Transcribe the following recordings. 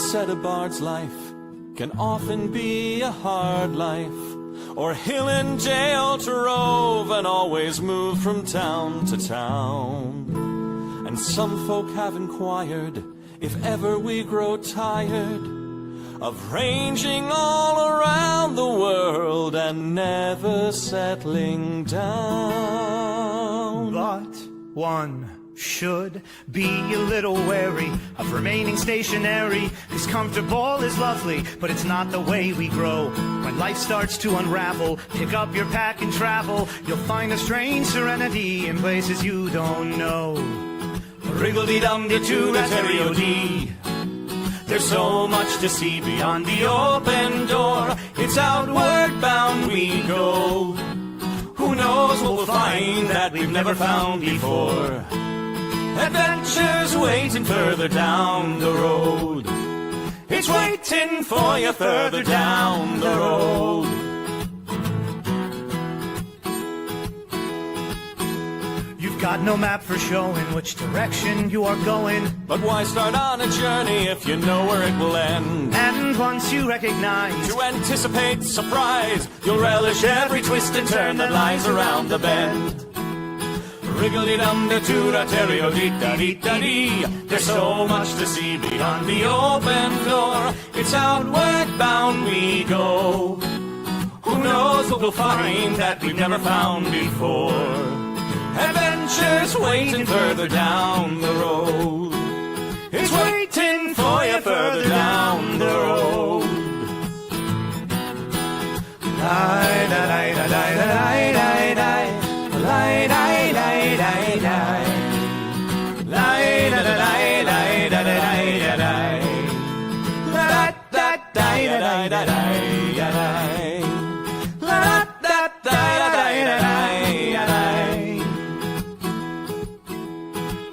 said a bard's life can often be a hard life, or hill in jail to rove and always move from town to town. And some folk have inquired if ever we grow tired of ranging all around the world and never settling down. But one should be a little wary of remaining stationary, 'cause comfortable is lovely, but it's not the way we grow. When life starts to unravel, pick up your pack and travel. You'll find a strange serenity in places you don't know. Wriggle-dee-dum-dee-doo-da-terry-o-dee. There's so much to see beyond the open door. It's outward bound we go. Who knows what we'll find that we've never found before. Adventures waiting further down the road. It's waiting for you further down the road. You've got no map for showing which direction you are going. But why start on a journey if you know where it will end? And once you recognize, to anticipate surprise, you'll relish every twist and turn that lies around the bend. Wriggle-dee-dum-dee-doo-da-terry-o-dee-da-dee-da-dee. There's so much to see beyond the open door. It's outward bound we go. Who knows what we'll find that we've never found before. Adventures waiting further down the road. It's waiting for you further down the road.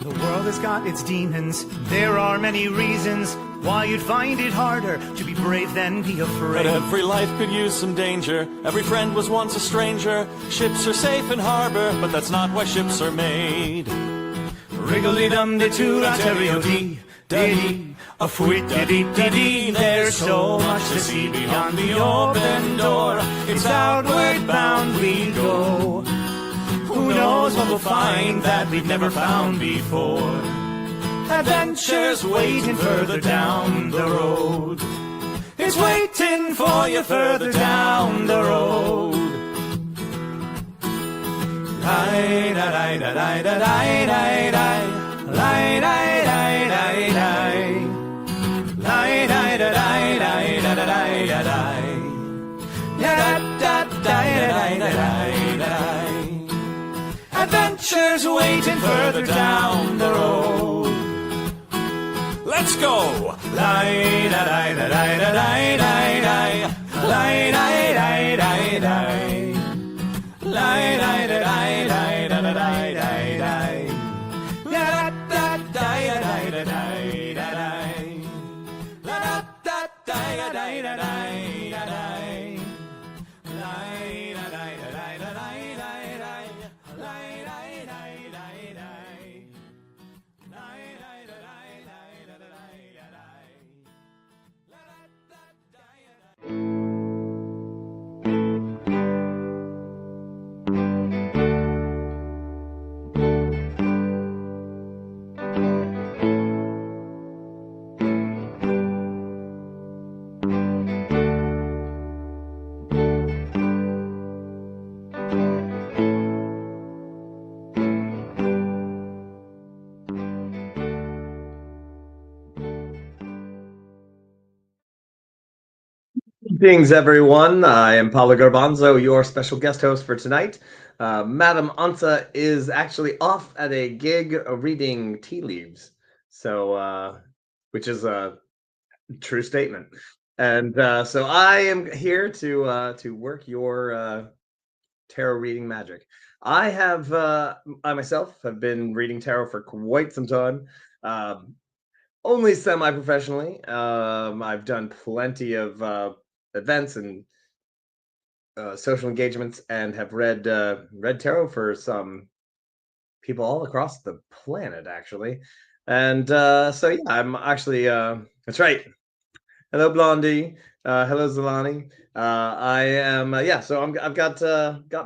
The world has got its demons. There are many reasons why you'd find it harder to be brave than be afraid. But every life could use some danger. Every friend was once a stranger. Ships are safe in harbor, but that's not why ships are made. Wriggle-dee-dum-dee-doo-da-terry-o-dee, dee, a fwit-dee-dee-dee-dee. There's so much to see beyond the open door. It's outward bound we go. Who knows what we'll find that we've never found before. Adventures waiting further down the road. It's waiting for you further down the road. Adventures waiting further down the road. Let's go! Greetings, everyone. I am Paolo Garbanzo, your special guest host for tonight. Madam Onca is actually off at a gig reading tea leaves, so which is a true statement. And so I am here to work your tarot reading magic. I myself have been reading tarot for quite some time. Only semi-professionally. I've done plenty of events and social engagements, and have read tarot for some people all across the planet, actually. And so yeah, I'm actually that's right. Hello, Blondie. Hello, Zalani. I am so I've got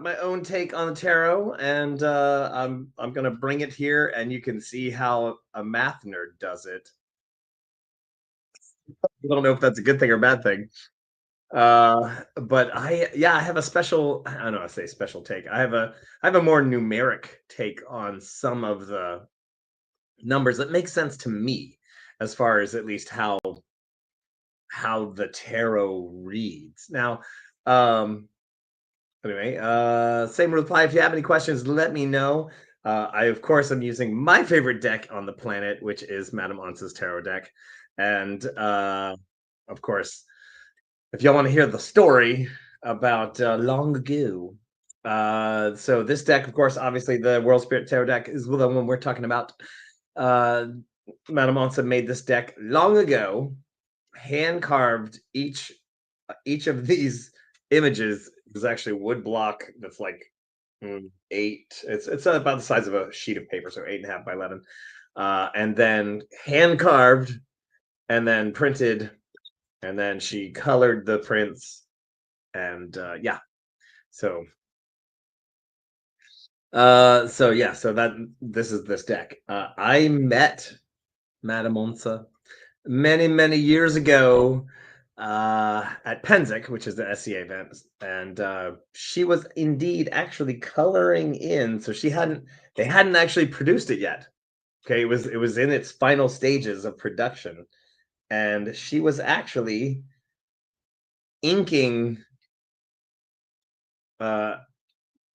my own take on the tarot, and I'm gonna bring it here, and you can see how a math nerd does it. I don't know if that's a good thing or bad thing. But I have a special, I don't know, I say special take. I have a more numeric take on some of the numbers that make sense to me, as far as at least how the tarot reads. Now, anyway, same reply. If you have any questions, let me know. I, of course, am using my favorite deck on the planet, which is Madame Once's tarot deck. And of course, if y'all want to hear the story about long ago, so this deck, of course, obviously the World Spirit Tarot deck is the one we're talking about. Madame Once made this deck long ago, hand carved each of these images is actually wood block that's like 8. It's about the size of a sheet of paper, so 8.5 by 11, and then hand carved, and then printed, and then she colored the prints, and so so that this is this deck. I met Madame Onza many years ago at Penzic, which is the SCA event, and she was indeed actually coloring in. So they hadn't actually produced it yet. Okay, it was in its final stages of production, and she was actually inking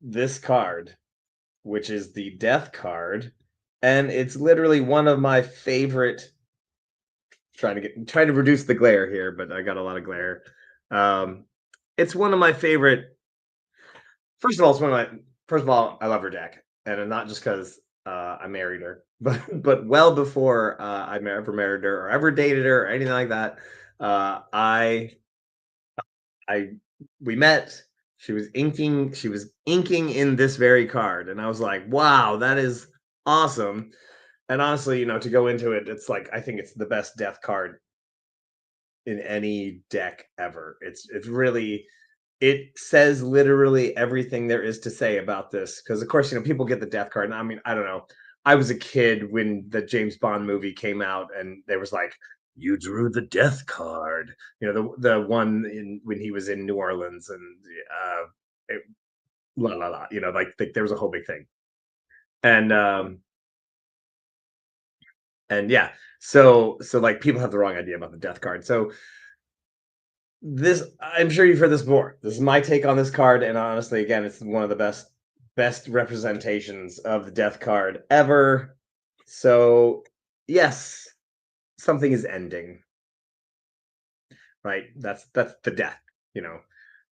this card, which is the Death card, and it's literally one of my favorite. Trying to reduce the glare here, but I got a lot of glare. It's one of my favorite. First of all, I love her deck, and not just because I married her, but well before I ever married her or ever dated her or anything like that. I we met. She was inking in this very card, and I was like, wow, that is awesome. And honestly, to go into it, it's like I think it's the best death card in any deck ever. It's really, it says literally everything there is to say about this, because of course people get the death card, and I mean, I don't know, I was a kid when the James Bond movie came out, and there was like, you drew the death card, the one in when he was in New Orleans, and it, la la la, like there was a whole big thing. And yeah, so like people have the wrong idea about the death card. So this, I'm sure you've heard this before. This is my take on this card, and honestly, again, it's one of the best representations of the death card ever. So yes, something is ending, right? That's the death,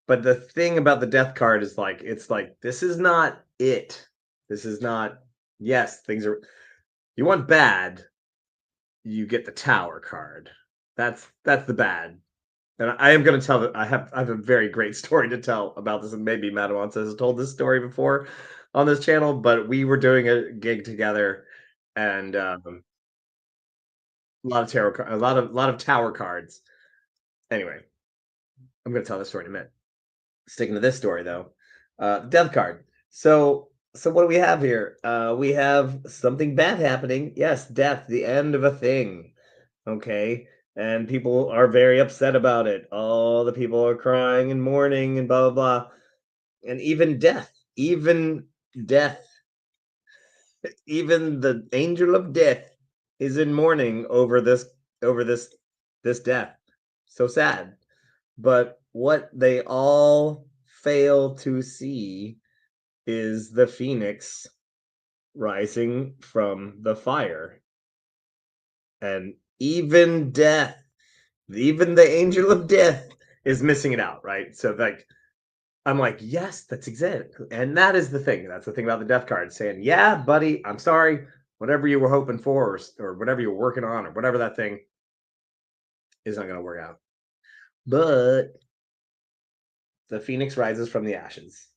but the thing about the death card is like, it's like, this is not it. This is not, yes, things are, you want bad, you get the Tower card. That's the bad. And I am going to tell that I have a very great story to tell about this, and maybe Madawan has told this story before on this channel, but we were doing a gig together, and a lot of a lot of tower cards. Anyway, I'm going to tell this story in a minute. Sticking to this story though, death card. So what do we have here? We have something bad happening. Yes, death, the end of a thing. Okay. And people are very upset about it. All the people are crying and mourning and blah, blah, blah. And even death, even the angel of death is in mourning over this death. So sad. But what they all fail to see is the phoenix rising from the fire. And even death, even the angel of death is missing it out, right? So like, I'm like, yes, that's exactly, and that is the thing. That's the thing about the death card, saying, yeah, buddy, I'm sorry, whatever you were hoping for, or whatever you were working on, or whatever that thing is, not going to work out. But the phoenix rises from the ashes,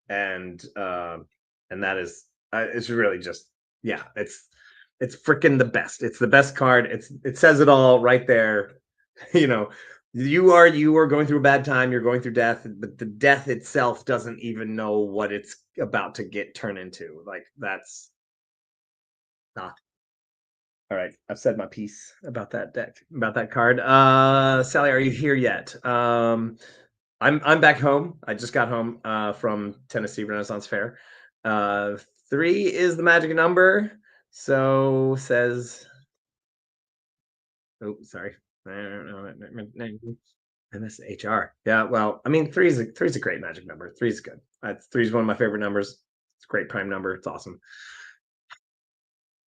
and that is, it's really just, yeah, it's freaking the best. It's the best card. It says it all right there. You know, you are going through a bad time, you're going through death, but the death itself doesn't even know what it's about to get turned into. Like that's not all right. I've said my piece about that deck, about that card. Sally, are you here yet? I'm back home. I just got home from Tennessee Renaissance Fair. Uh 3 is the magic number. So says oh sorry. MSHR. Yeah, well, I mean, three's a great magic number. Three's good. Three's one of my favorite numbers. It's a great prime number. It's awesome.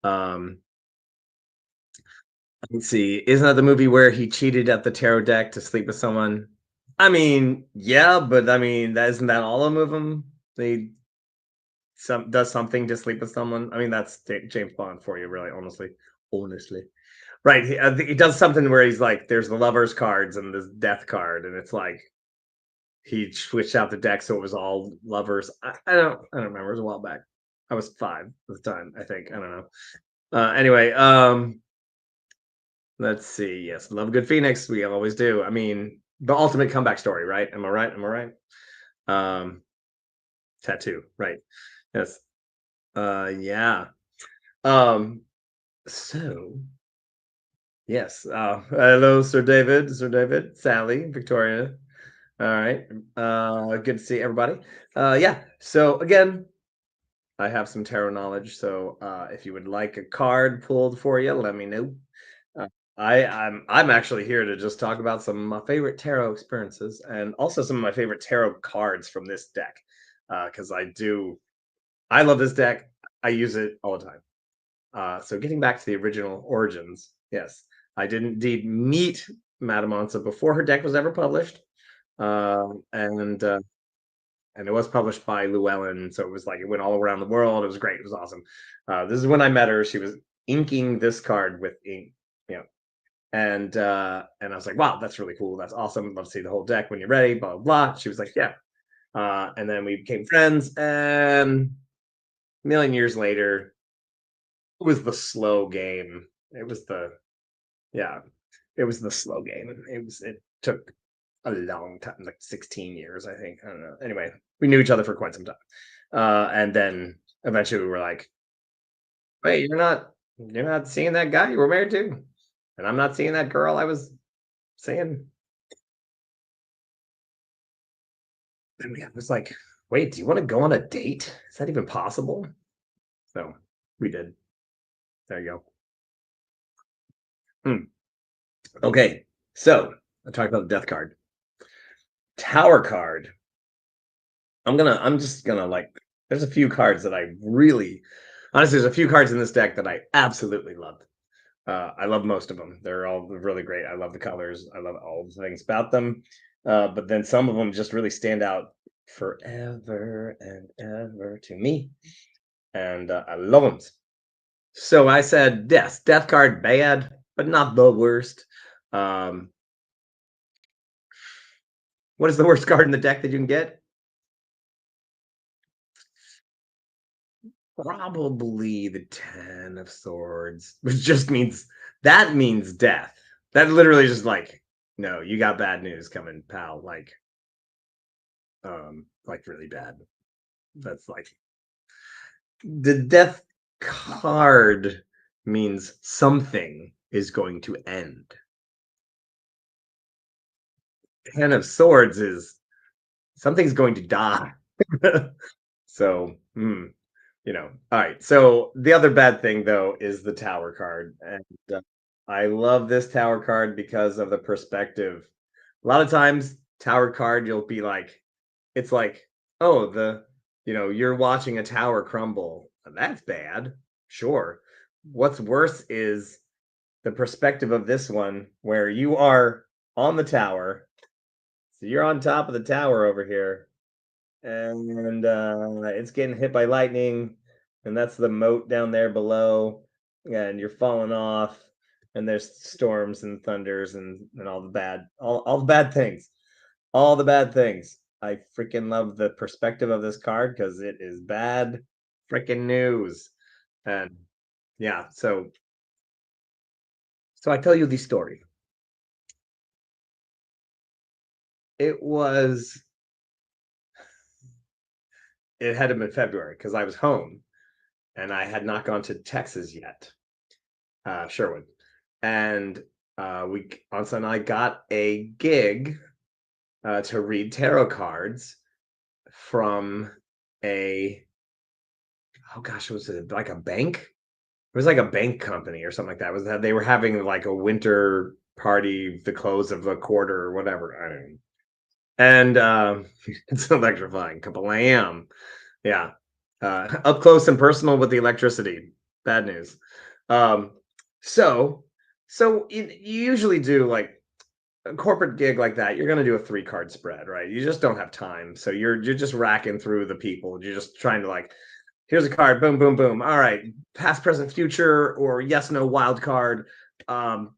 Um, let's see. Isn't that the movie where he cheated at the tarot deck to sleep with someone? I mean, yeah, but I mean, that isn't that all of them? They does something to sleep with someone. I mean, that's James Bond for you, really, honestly. Right. I think he does something where he's like, there's the lovers cards and this death card, and it's like he switched out the deck so it was all lovers. I don't remember. It was a while back. I was 5 at the time, I think. I don't know. Anyway, let's see. Yes, love a good Phoenix. We always do. I mean, the ultimate comeback story, right? Am I right? Am I right? Um, tattoo, right? Yes. Yeah. Um, so yes. Hello, Sir David, Sally, Victoria. All right. Good to see everybody. Yeah. So again, I have some tarot knowledge. So if you would like a card pulled for you, let me know. Uh, I'm actually here to just talk about some of my favorite tarot experiences and also some of my favorite tarot cards from this deck. Because I love this deck. I use it all the time. So getting back to the original origins, yes, I did indeed meet Madame Onca before her deck was ever published. And it was published by Llewellyn, so it was like it went all around the world. It was great. It was awesome. This is when I met her. She was inking this card with ink, you know, and I was like, wow, that's really cool. That's awesome. Love to see the whole deck when you're ready. Blah blah blah. She was like, yeah. And then we became friends, and a million years later, it was the slow game. It was the yeah, it was the slow game. It took a long time, like 16 years, I think. I don't know. Anyway, we knew each other for quite some time. And then eventually we were like, wait, you're not seeing that guy you were married to? And I'm not seeing that girl I was seeing. And we was like, wait, do you want to go on a date? Is that even possible? So we did. There you go. Okay. So I talked about the death card. Tower card. I'm just gonna like there's a few cards that I really honestly there's a few cards in this deck that I absolutely love. I love most of them. They're all really great. I love the colors. I love all the things about them. But then some of them just really stand out forever and ever to me. And I love them. So I said, yes, death card bad, but not the worst. Um, what is the worst card in the deck that you can get? Probably the 10 of swords, which just means that means death. That literally just like, no, you got bad news coming, pal. Like really bad. That's like the death card means something is going to end. 10 of swords is something's going to die. So, all right. So the other bad thing though is the tower card, and I love this tower card because of the perspective. A lot of times, tower card, you'll be like, it's like, oh, you're watching a tower crumble. That's bad. Sure. What's worse is the perspective of this one, where you are on the tower. So you're on top of the tower over here, and it's getting hit by lightning, and that's the moat down there below, and you're falling off, and there's storms and thunders and all the bad things, all the bad things. I freaking love the perspective of this card because it is bad freaking news. And yeah, so I tell you the story. it had to been February because I was home and I had not gone to Texas yet, Sherwood. And Ansa and I got a gig to read tarot cards from oh gosh, was it like a bank? It was like a bank company or something like that. It was that they were having like a winter party, the close of the quarter or whatever. I don't know. And it's electrifying. Kablam. Yeah. Up close and personal with the electricity. Bad news. Um, so you usually do like a corporate gig like that, you're going to do a 3-card spread, right? You just don't have time. So you're just racking through the people. You're just trying to like, here's a card, boom, boom, boom. All right, past, present, future, or yes, no, wild card.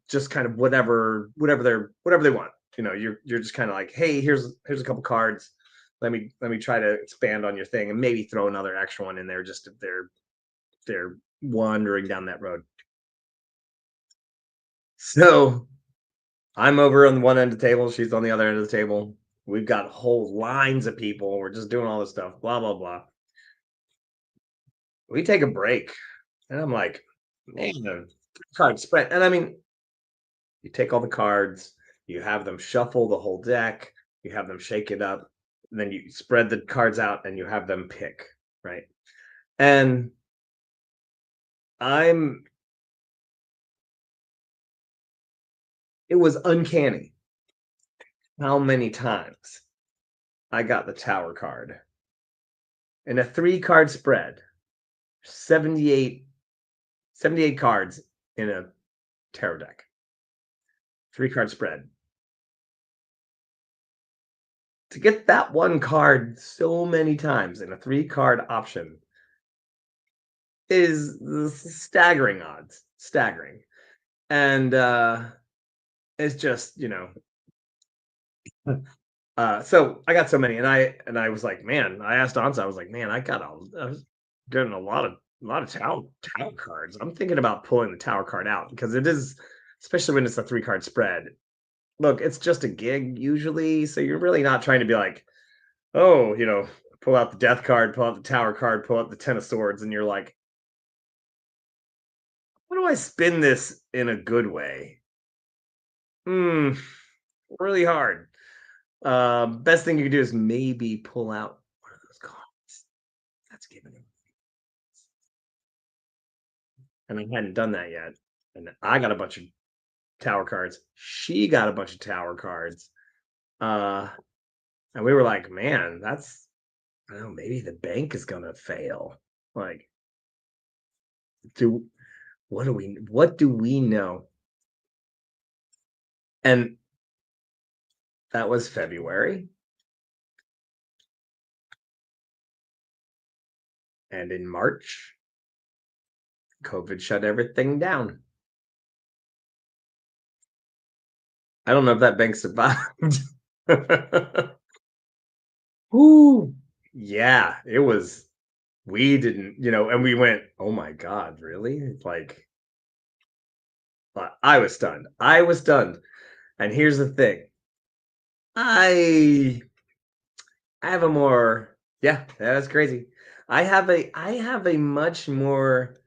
Just kind of whatever they want. You know, you're just kind of like, hey, here's a couple cards. Let me try to expand on your thing and maybe throw another extra one in there just if they're wandering down that road. So I'm over on one end of the table. She's on the other end of the table. We've got whole lines of people. We're just doing all this stuff, blah, blah, blah. We take a break. And I'm like, man, the card spread. And I mean, you take all the cards, you have them shuffle the whole deck, you have them shake it up, and then you spread the cards out and you have them pick, right? And it was uncanny how many times I got the Tower card in a 3-card spread. 78 cards in a tarot deck. 3-card spread. To get that one card so many times in a 3-card option is staggering odds. Staggering. And it's just, so I got so many, and I was like, man, I asked Ansa, I was like, man, I was getting a lot of tower cards. I'm thinking about pulling the tower card out because it is, especially when it's a 3-card spread. Look, it's just a gig usually, so you're really not trying to be like, oh, pull out the death card, pull out the tower card, pull out the 10 of swords, and you're like, how do I spin this in a good way? Really hard. Best thing you can do is maybe pull out one of those cards. That's giving him. And I hadn't done that yet. And I got a bunch of tower cards. She got a bunch of tower cards. And we were like, man, I don't know, maybe the bank is gonna fail. Like, what do we know? And that was February. And in March, COVID shut everything down. I don't know if that bank survived. Ooh, yeah, it was. We didn't, and we went, oh my God, really? Like, I was stunned. I was stunned. And here's the thing. I have a more, yeah, that's crazy. I have a much more,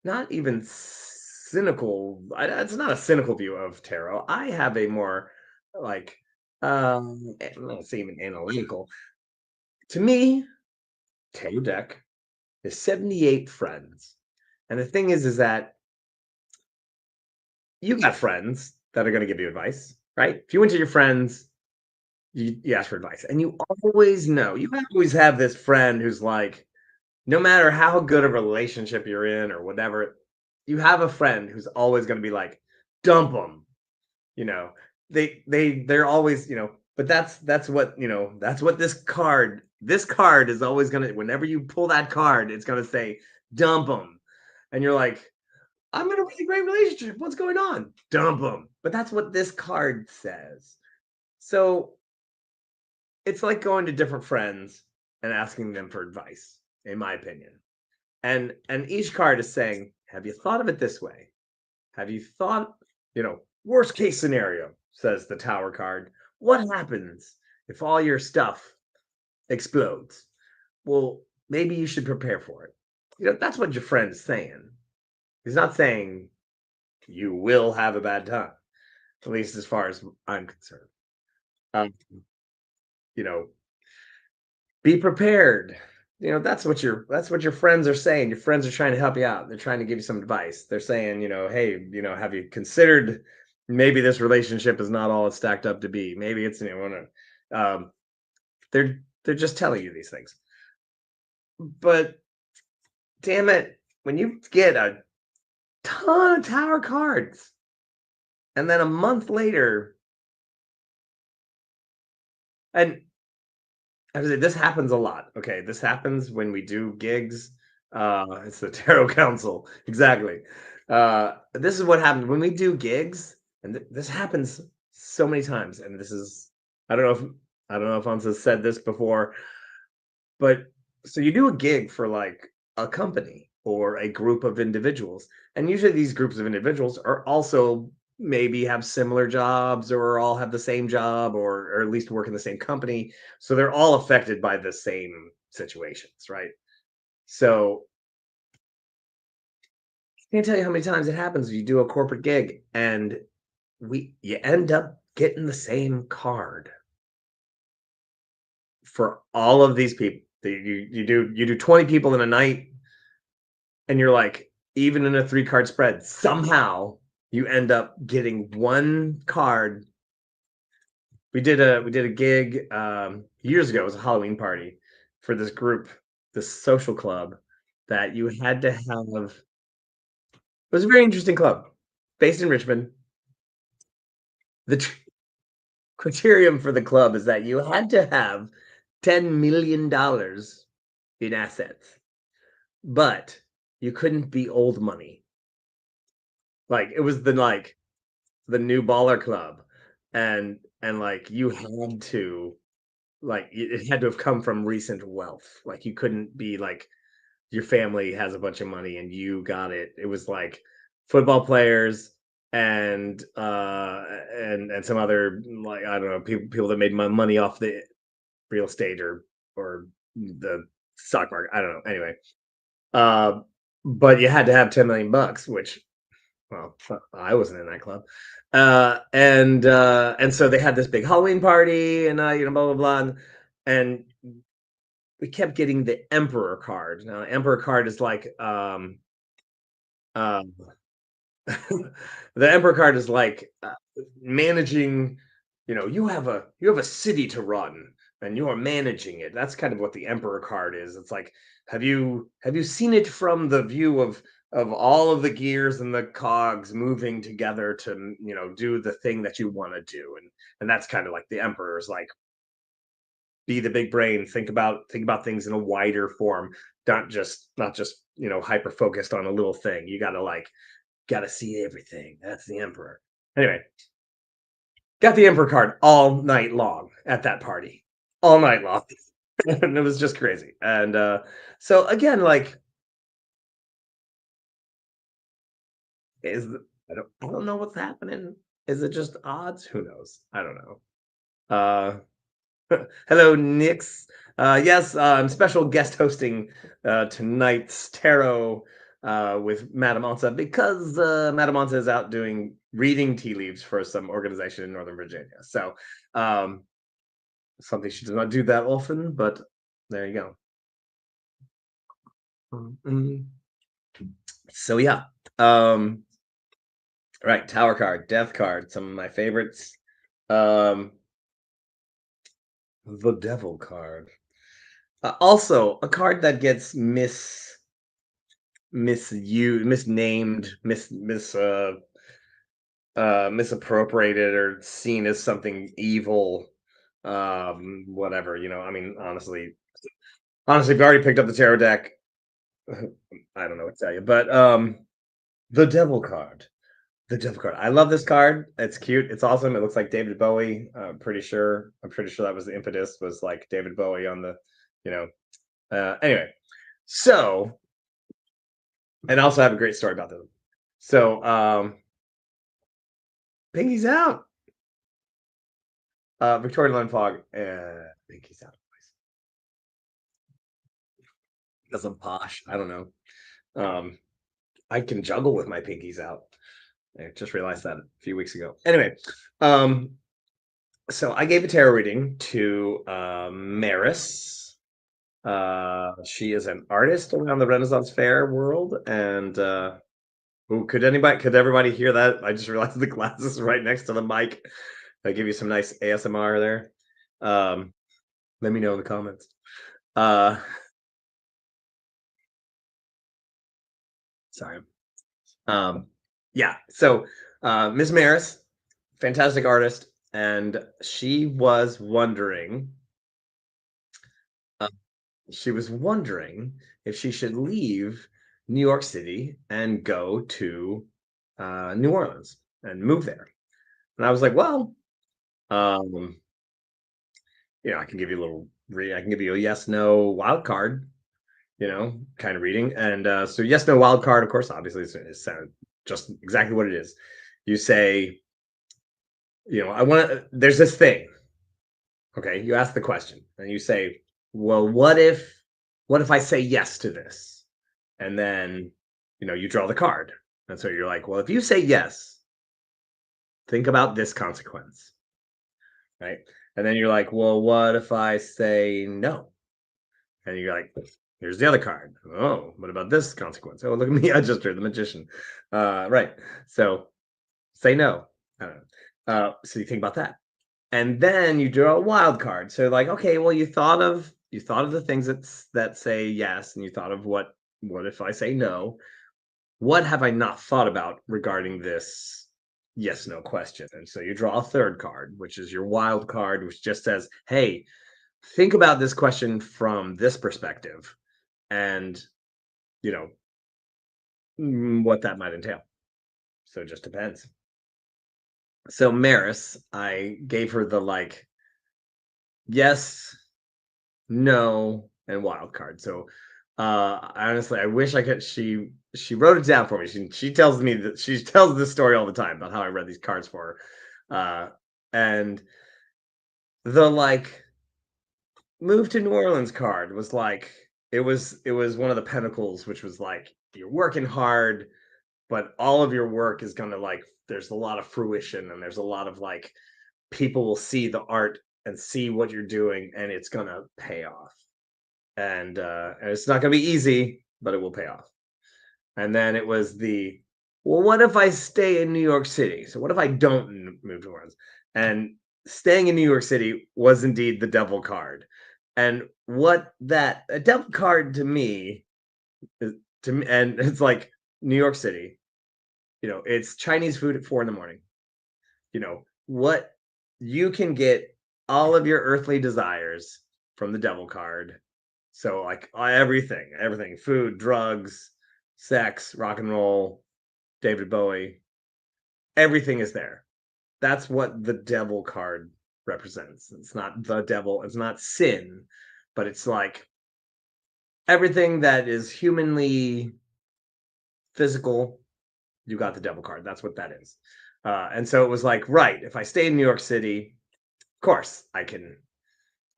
not even cynical, it's not a cynical view of tarot. I have a more like, let's say even analytical. To me, tarot deck is 78 friends. And the thing is that you got friends that are going to give you advice, right? If you went to your friends, you ask for advice, and you always have this friend who's like, no matter how good of a relationship you're in or whatever, you have a friend who's always going to be like, dump them. They're always, but that's what, that's what this card is always going to, whenever you pull that card, it's going to say, dump them. And you're like, I'm in a really great relationship. What's going on? Dump them. But that's what this card says. So it's like going to different friends and asking them for advice, in my opinion. And each card is saying, have you thought of it this way? Have you thought, worst case scenario, says the Tower card. what happens if all your stuff explodes? Well, maybe you should prepare for it. That's what your friend's saying. He's not saying you will have a bad time, at least as far as I'm concerned. Um, you know, be prepared. That's what your friends are saying. Your friends are trying to help you out. They're trying to give you some advice. They're saying, hey, have you considered maybe this relationship is not all it's stacked up to be? Maybe it's um, they're just telling you these things. But damn it, when you get a ton of tower cards and then a month later, and I would say this happens a lot. Okay, this happens when we do gigs. It's the Tarot Council, exactly. This is what happens when we do gigs, and this happens so many times. And this is I don't know if Ansa said this before, but so you do a gig for like a company or a group of individuals, and usually these groups of individuals are also maybe have similar jobs or all have the same job or at least work in the same company. So they're all affected by the same situations, right? So I can't tell you how many times it happens. You do a corporate gig and you end up getting the same card for all of these people. You do 20 people in a night, and you're like, even in a 3-card spread, somehow you end up getting one card. We did a gig years ago. It was a Halloween party for this group, this social club that you had to have. It was a very interesting club based in Richmond. The criterion for the club is that you had to have $10 million in assets, but you couldn't be old money. Like it was the new baller club, and like you had to it had to have come from recent wealth. Like you couldn't be like your family has a bunch of money and you got it. It was like football players and some other, like, I don't know, people that made money off the real estate or the stock market. I don't know. Anyway, uh, but you had to have 10 million bucks, which, well, I wasn't in that club. And so they had this big Halloween party and blah blah blah, and we kept getting the Emperor card. Now, Emperor card is like um the Emperor card is like managing. You have a city to run and you are managing it. That's kind of what the Emperor card is. It's like, have you seen it from the view of all of the gears and the cogs moving together to do the thing that you want to do, and that's kind of like the Emperor's like, be the big brain, think about things in a wider form, not just hyper focused on a little thing. You gotta see everything. That's the Emperor. Anyway, got the Emperor card all night long at that party, all night long. And it was just crazy. And so again, like, is I don't know what's happening. Is it just odds? Who knows? I don't know. Hello, Nix. Yes, I'm special guest hosting tonight's tarot with Madame Onca because Madame Onca is out doing reading tea leaves for some organization in Northern Virginia. So, something she does not do that often, but there you go. Mhm. So yeah, right. Tower card, Death card, some of my favorites. Um, the Devil card. Also, a card that gets misnamed, misappropriated, or seen as something evil. Whatever. I mean, honestly, if you already picked up the tarot deck, I don't know what to tell you. But the Devil card. The Devil card. I love this card. It's cute. It's awesome. It looks like David Bowie. I'm pretty sure that was the impetus, was like David Bowie on the, you know. Anyway, so, and I also have a great story about them. So, Pinky's out. Victorian Lund Fog. Pinkies out. Because I'm posh. I don't know. I can juggle with my pinkies out. I just realized that a few weeks ago. Anyway, so I gave a tarot reading to Maris. She is an artist around the Renaissance Fair world, and could everybody hear that? I just realized the glass is right next to the mic. I give you some nice ASMR there. Let me know in the comments. Sorry. Yeah. So Ms. Maris, fantastic artist, and she was wondering if she should leave New York City and go to New Orleans and move there. And I was like, well, I can give you a little I can give you a yes, no wild card, kind of reading. And so yes, no wild card, of course, obviously it's just exactly what it is. You say, there's this thing. Okay, you ask the question and you say, well, what if I say yes to this? And then, you draw the card. And so you're like, well, if you say yes, think about this consequence. Right? And then you're like, well, what if I say no? And you're like, here's the other card. Oh, what about this consequence? Oh, look at me. I just heard the magician. Right. So say no. So you think about that. And then you draw a wild card. So like, okay, well, you thought of the things that say yes, and you thought of what if I say no? What have I not thought about regarding this yes no question? And so you draw a third card, which is your wild card, which just says, hey, think about this question from this perspective, and what that might entail. So it just depends. So Maris, I gave her the yes, no, and wild card. So honestly, I wish I could. She wrote it down for me. She tells me that she tells this story all the time about how I read these cards for her. And the move to New Orleans card was it was one of the pentacles, which was you're working hard, but all of your work is gonna there's a lot of fruition, and there's a lot of people will see the art and see what you're doing, and it's gonna pay off. And it's not gonna be easy, but it will pay off. And then it was well, what if I stay in New York City? So what if I don't move to New Orleans? And staying in New York City was indeed the devil card. And a devil card to me is, and it's like New York City, it's Chinese food at 4 a.m. What you can get all of your earthly desires from the devil card. So everything, food, drugs, sex, rock and roll, David Bowie, everything is there. That's what the devil card represents. It's not the devil, it's not sin, but it's everything that is humanly physical, you got the devil card. That's what that is. And so it was right, if I stay in New York City, of course I can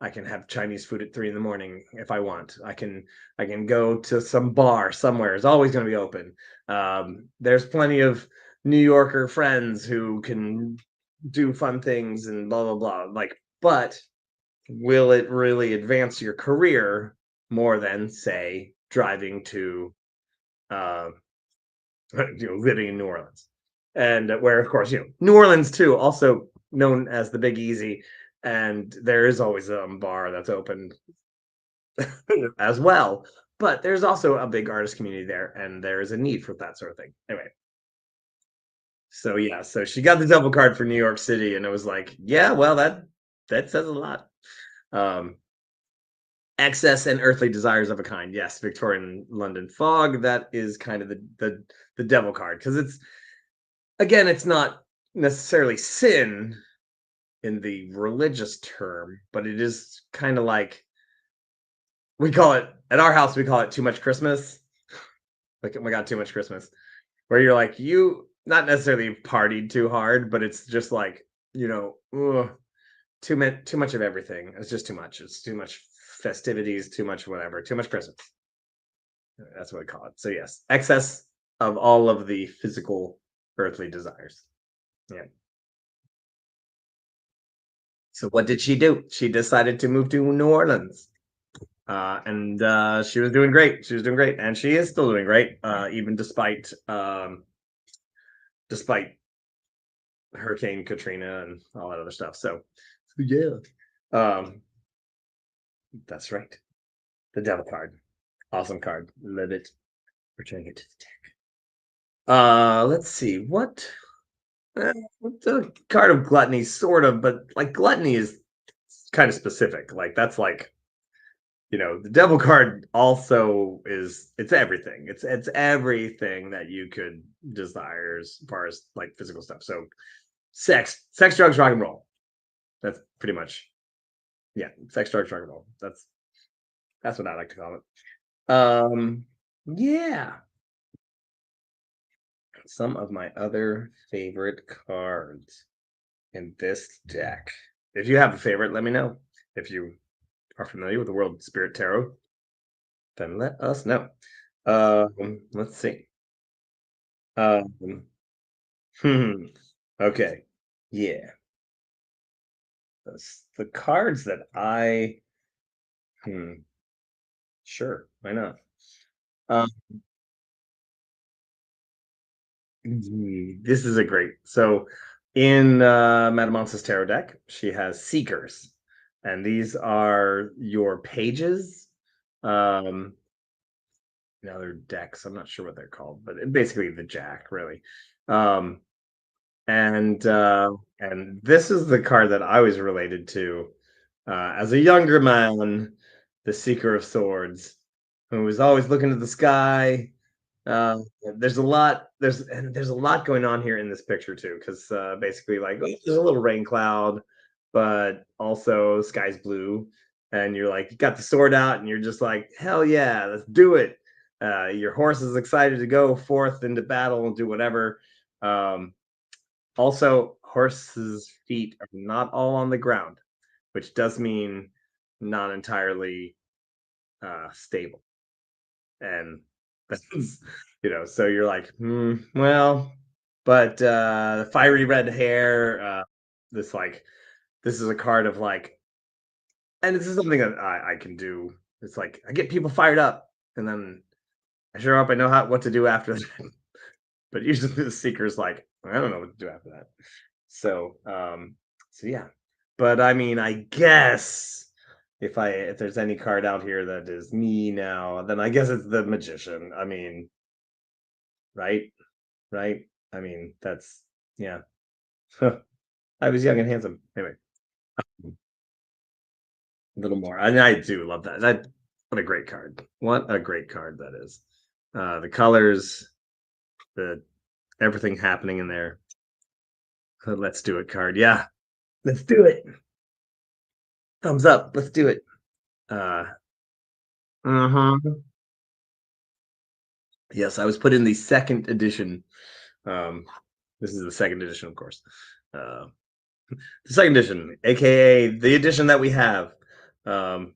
have Chinese food at 3 a.m. if I want. I can go to some bar somewhere. It's always going to be open. There's plenty of New Yorker friends who can do fun things and blah blah blah. But will it really advance your career more than, say, driving to living in New Orleans? And where, of course, New Orleans too, also known as the Big Easy, and there is always a bar that's open as well. But there's also a big artist community there, and there is a need for that sort of thing. Anyway, so yeah, so she got the double card for New York City, and it was yeah, well, that says a lot. Excess and earthly desires of a kind. Yes, Victorian London Fog. That is kind of the devil card, because it's not necessarily sin in the religious term, but it is kind of we call it, at our house, we call it too much Christmas. Oh my God, too much Christmas. Where you're you not necessarily partied too hard, but it's just ugh, too much of everything. It's just too much. It's too much festivities, too much whatever, too much Christmas. That's what we call it. So yes, excess of all of the physical earthly desires. Yeah. So what did she do? She decided to move to New Orleans. And she was doing great. She was doing great, and she is still doing great, even despite Hurricane Katrina and all that other stuff. So yeah, um, that's right. The Devil card, awesome card. Love it. Returning it to the deck. Let's see what. The card of gluttony, sort of, but like gluttony is kind of specific. Like that's like, the devil card also it's everything. It's everything that you could desire as far as like physical stuff. So sex, drugs, rock and roll. That's pretty much, yeah, sex, drugs, rock and roll. That's what I like to call it. Yeah. Some of my other favorite cards in this deck. If you have a favorite, let me know. If you are familiar with the World Spirit Tarot, then let us know. Let's see. Um, okay. Yeah. The cards that sure, why not? Um, this is a great. So in Madame Once's tarot deck, she has Seekers, and these are your pages. Other decks. I'm not sure what they're called, but basically the Jack, really. Um, and this is the card that I was related to as a younger man, the Seeker of Swords, who was always looking at the sky. Uh, there's a lot. There's a lot going on here in this picture too, because basically, like, there's a little rain cloud, but also sky's blue, and you're like, you got the sword out, and you're just like, hell yeah, let's do it. Your horse is excited to go forth into battle and do whatever. Um, Also, horses' feet are not all on the ground, which does mean not entirely stable. And that's, so you're like, well, but fiery red hair, this like, this is a card of like, and this is something that I can do. It's like, I get people fired up, and then I sure hope I know what to do after that. But usually the seeker's like, I don't know what to do after that. So yeah. But I mean, I guess if there's any card out here that is me now, then I guess it's the magician. I mean, right? Right? I mean, that's yeah. I was young and handsome. Anyway, a little more. And I do love that. What a great card. What a great card that is. The colors, the everything happening in there. Let's do it card. Yeah. Let's do it. Thumbs up. Let's do it. Uh-huh. Yes, I was put in the second edition. This is the second edition, of course. Uh, the second edition, aka the edition that we have. Um,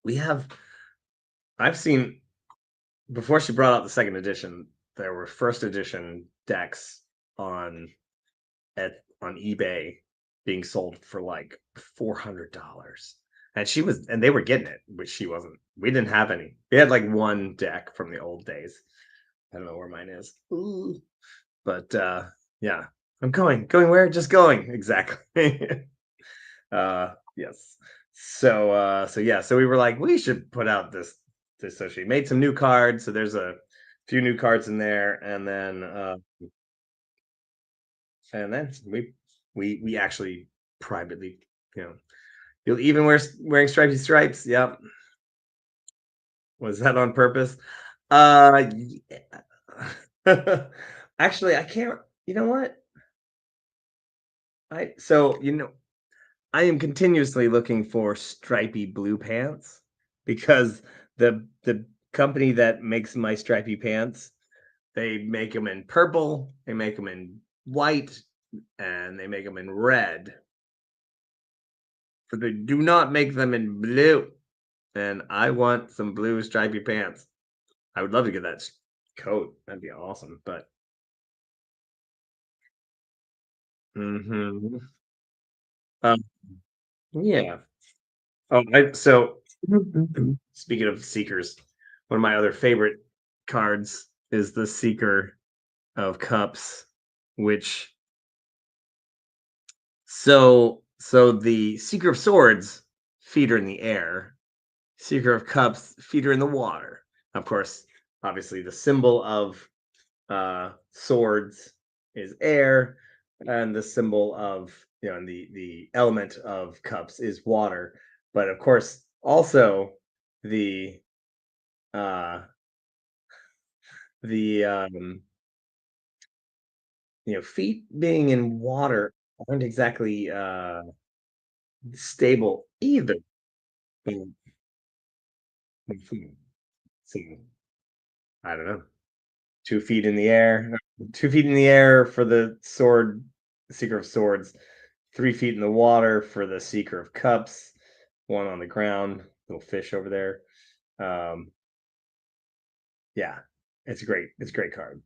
we have. I've seen before she brought out the second edition. There were first edition decks on on eBay being sold for like $400. And they were getting it, which she wasn't. We didn't have any. We had like one deck from the old days. I don't know where mine is. Ooh. But yeah, I'm going where? Just going. Exactly. Yes. So yeah, so we were like, we should put out this. So she made some new cards. So there's a few new cards in there, and then we actually privately, you'll even wearing stripy stripes. Yep. Was that on purpose? Yeah. Actually, I can't. You know what? I am continuously looking for stripy blue pants because the company that makes my stripy pants, they make them in purple, they make them in white, and they make them in red. but they do not make them in blue. And I want some blue stripy pants. I would love to get that coat. That'd be awesome. But mhm. um, yeah. Oh, speaking of Seekers, one of my other favorite cards is the Seeker of Cups, which so the Seeker of Swords, feet are in the air. Seeker of Cups, feet are in the water. Of course, obviously the symbol of swords is air, and the symbol of and the element of cups is water. But of course, also the uh the feet being in water aren't exactly stable either. Um, So I don't know. 2 feet in the air, 2 feet in the air for the sword, Seeker of Swords, 3 feet in the water for the Seeker of Cups, one on the ground, little fish over there. Um, yeah, it's great. It's a great card.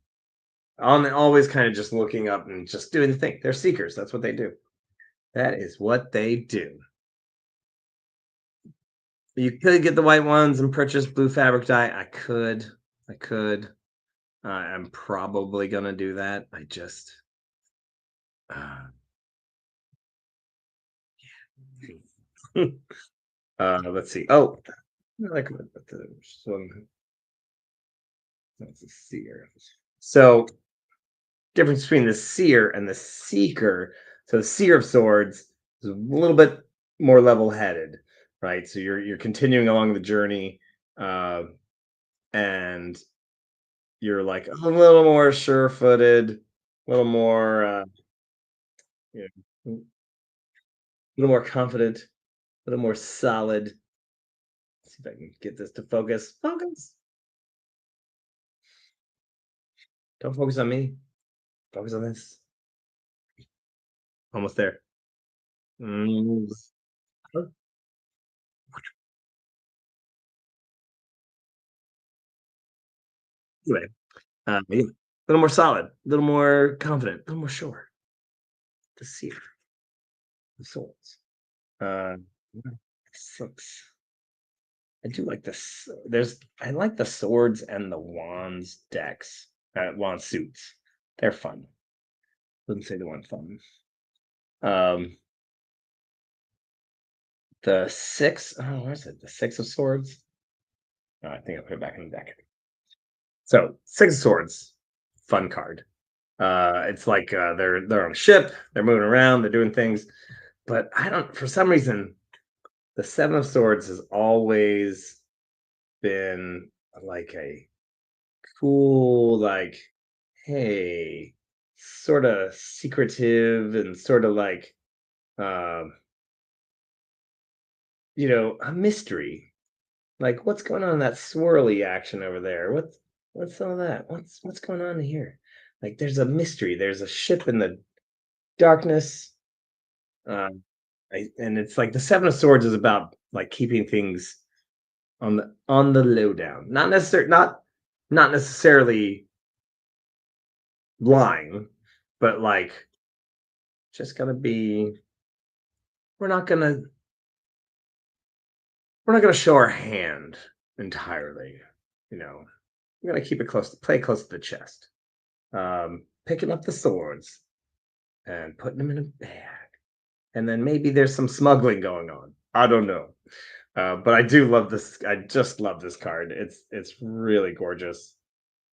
On always kind of just looking up and just doing the thing. They're seekers. That's what they do. That is what they do. You could get the white ones and purchase blue fabric dye. I could. I could. I'm probably gonna do that. I just let's see. Oh, I like the swim. That's a seer. So difference between the seer and the seeker. So the seer of swords is a little bit more level-headed, right? So you're continuing along the journey, uh, and you're like a little more sure-footed, a little more, you know, a little more confident, a little more solid. Let's see if I can get this to focus. Focus. Don't focus on me. Focus on this. Almost there. Mm. Anyway, yeah, a little more solid, a little more confident, a little more sure. The seer of swords. Uh, yeah, 6. I do like this. I like the swords and the wands decks. Wand suits. They're fun. Wouldn't say the one fun. Um, the 6. Oh, where's it? The 6 of swords. Oh, I think I put it back in the deck. So 6 of swords, fun card. It's like they're on a ship, they're moving around, they're doing things, but I don't. For some reason, the 7 of swords has always been like a cool, like, hey, sort of secretive and sort of like, um, a mystery. Like, what's going on in that swirly action over there? What's all that? What's going on here? Like, there's a mystery. There's a ship in the darkness. Um, and it's like the 7 of swords is about like keeping things on the lowdown. Not necessarily lying, but like just gonna be. We're not gonna we're not gonna show our hand entirely. You know, we're gonna keep it play close to the chest. Picking up the swords and putting them in a bag, and then maybe there's some smuggling going on. I don't know. But I do love this. I just love this card. It's really gorgeous.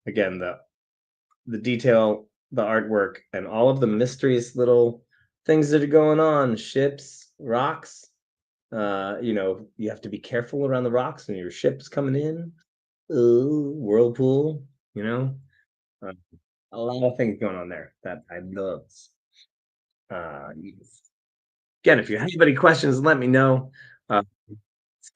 Again, the detail, the artwork, and all of the mysterious little things that are going on. Ships, rocks. You have to be careful around the rocks when your ship's coming in. Ooh, whirlpool. You know, uh, a lot of things going on there that I love. Yes. Again, if you have any questions, let me know. Uh,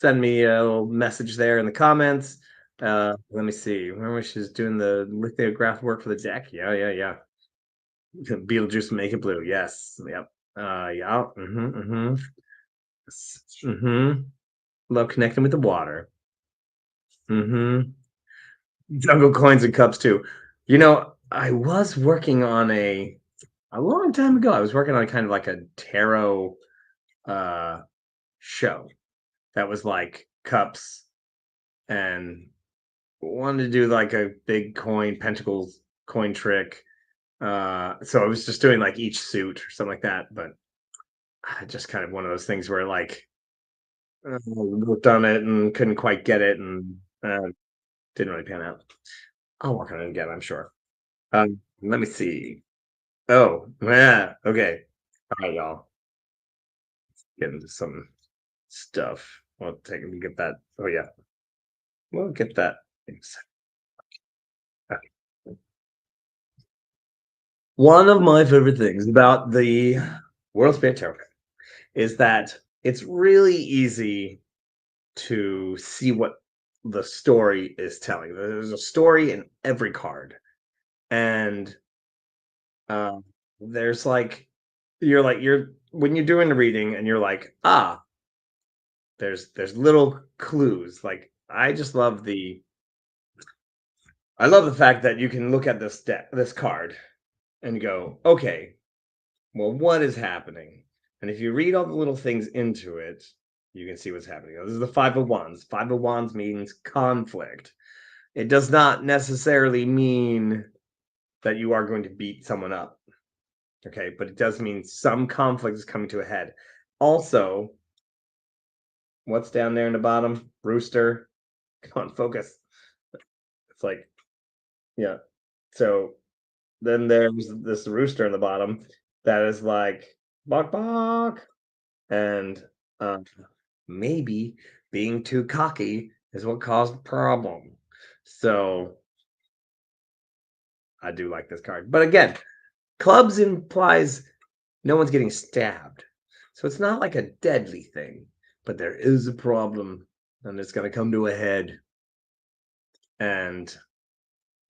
Send me a little message there in the comments. Let me see. Remember she's doing the lithograph work for the deck? Yeah, yeah, yeah. Beetlejuice make it blue. Yes. Yep. Yeah. Mm-hmm. Love connecting with the water. Mm-hmm. Jungle coins and cups too. You know, I was working on a long time ago. I was working on kind of like a tarot uh show that was like cups and wanted to do like a big coin pentacles coin trick. So I was just doing like each suit or something like that, but just kind of one of those things where like worked on it and couldn't quite get it and didn't really pan out. I'll work on it again, I'm sure. Let me see. Oh, yeah, okay. All right, y'all. Get into some stuff. We'll take we get that. Oh yeah, we'll get that. Okay. One of my favorite things about the World Spirit Tarot is that it's really easy to see what the story is telling. There's a story in every card, and um, there's you're when you're doing the reading, and you're like, ah, there's little clues. Like I love the fact that you can look at this card and go, okay, well, what is happening? And if you read all the little things into it, you can see what's happening. This is the Five of Wands. Five of Wands means conflict. It does not necessarily mean that you are going to beat someone up. Okay, but it does mean some conflict is coming to a head. Also, what's down there in the bottom? Rooster. Come on, focus. It's like, yeah. So then there's this rooster in the bottom that is like, bok bok. And uh, maybe being too cocky is what caused the problem. So I do like this card. But again, clubs implies no one's getting stabbed. So it's not like a deadly thing, but there is a problem and it's going to come to a head. And,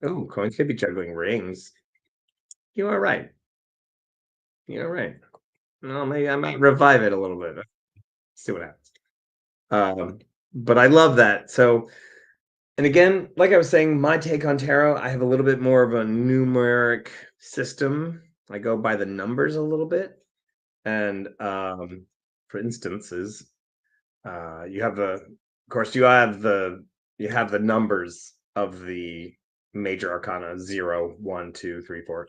oh, coins could be juggling rings. You are right. You're right. Well, maybe I might revive it a little bit. See what happens. But I love that. So, and again, like I was saying, my take on tarot, I have a little bit more of a numeric system. I go by the numbers a little bit. And for instances, you have of course, you have the numbers of the major arcana 0, 1, 2, 3, 4,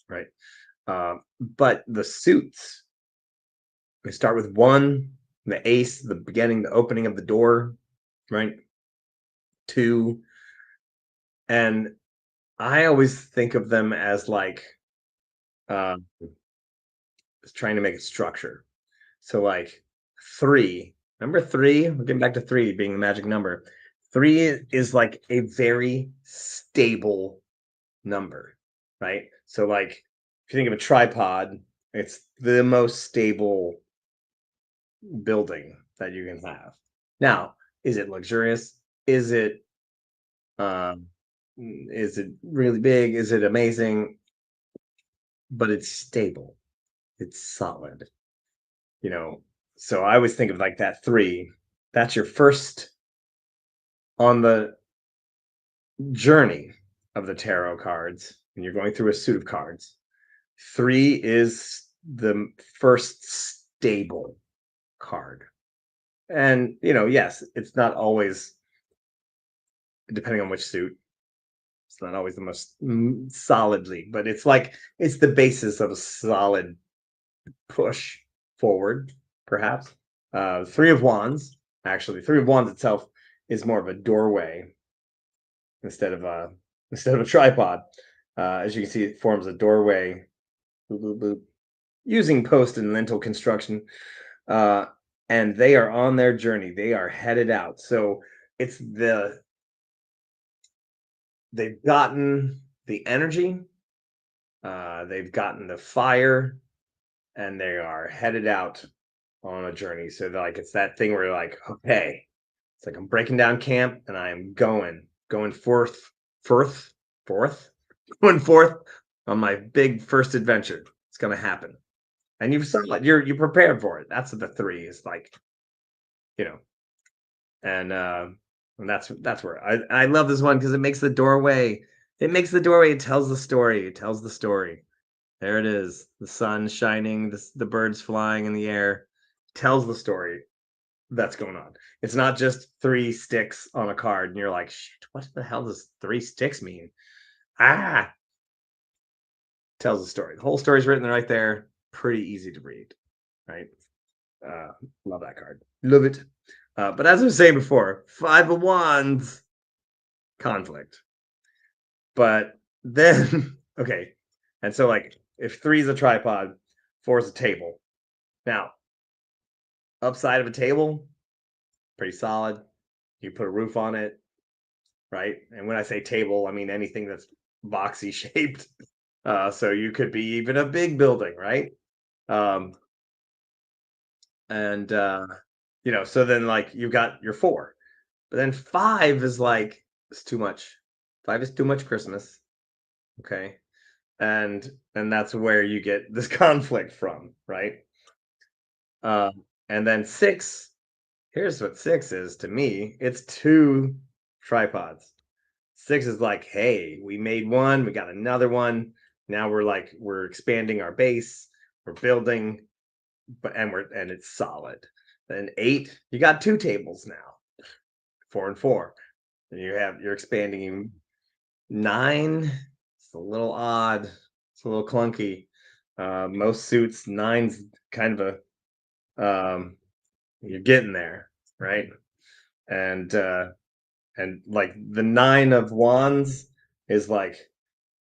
right? But the suits, we start with 1, the ace, the beginning, the opening of the door, right? 2, and I always think of them as like uh, trying to make a structure. So like 3, remember 3? We're getting back to 3 being the magic number. 3 is like a very stable number, right? So like if you think of a tripod, it's the most stable building that you can have. Now, is it luxurious? Um, is it really big? Is it amazing? But it's stable. It's solid. You know, so I always think of like that 3. That's your first on the journey of the tarot cards, and you're going through a suit of cards. 3 is the first stable card. And, you know, yes, it's not always, depending on which suit, it's not always the most solidly, but it's like it's the basis of a solid push forward, perhaps. 3 of Wands, actually, 3 of Wands itself is more of a doorway instead of a tripod. As you can see, it forms a doorway, boop, boop, boop, using post and lintel construction. And they are on their journey. They are headed out. So it's they've gotten the energy, they've gotten the fire, and they are headed out on a journey. So like it's that thing where you're like, okay, it's like I'm breaking down camp and I am going forth, going forth on my big first adventure. It's gonna happen. and you've saw it. You prepared for it. That's what the 3 is like, you know. And that's where I love this one because it makes the doorway. It makes the doorway. It tells the story. It tells the story. There it is. The sun shining. The birds flying in the air. Tells the story that's going on. It's not just 3 sticks on a card, and you're like, shit, what the hell does 3 sticks mean? Ah, tells the story. The whole story's written right there. Pretty easy to read, right? Love that card. Love it. But as I was saying before, 5 of Wands, conflict. But then, okay, and so like if 3 is a tripod, 4 is a table. Now, upside of a table, pretty solid. You put a roof on it, right? And when I say table, I mean anything that's boxy shaped. So you could be even a big building, right? Um, and so then like you've got your 4, but then 5 is like it's too much. 5 is too much Christmas, okay? And that's where you get this conflict from, right? And then 6, here's what 6 is to me. It's 2 tripods. 6 is like, hey, we made one, we got another one. Now we're expanding our base, we're building, and it's solid. Then 8, you got 2 tables now, 4 and 4, and you're expanding. 9, it's a little odd, it's a little clunky. Most suits, 9's kind of a you're getting there, right? And like the 9 of Wands is like,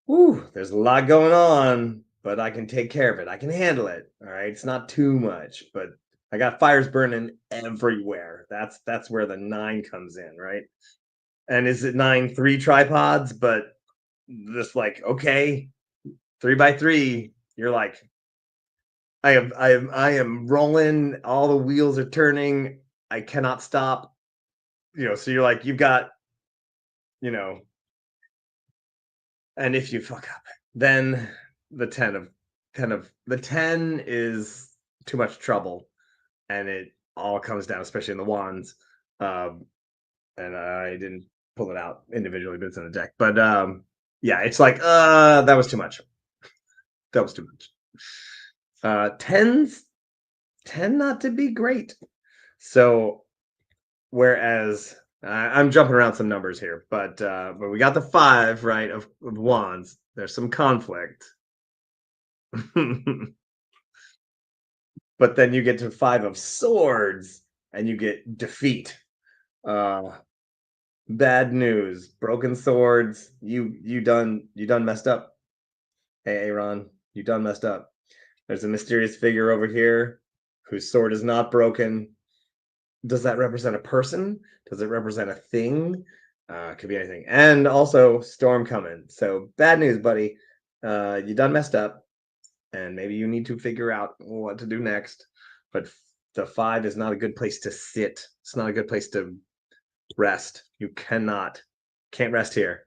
whoo, there's a lot going on, but I can take care of it. I can handle it. All right. It's not too much, but I got fires burning everywhere. That's where the 9 comes in, right? And is it 9 3 tripods? But just like, okay, 3 by 3, you're like, I am rolling, all the wheels are turning, I cannot stop. So you're like, you've got, you know, and if you fuck up, then the 10 is too much trouble, and it all comes down, especially in the wands. And I didn't pull it out individually, but it's in the deck. But yeah, it's like, that was too much. That was too much. 10s tend not to be great. So whereas I'm jumping around some numbers here, but we got the 5 right of wands. There's some conflict, but then you get to 5 of swords, and you get defeat. Bad news, broken swords. You done messed up. Hey, Aaron, you done messed up. There's a mysterious figure over here whose sword is not broken. Does that represent a person? Does it represent a thing? Could be anything. And also storm coming. So bad news, buddy. You done messed up, and maybe you need to figure out what to do next. But the 5 is not a good place to sit. It's not a good place to rest. You can't rest here.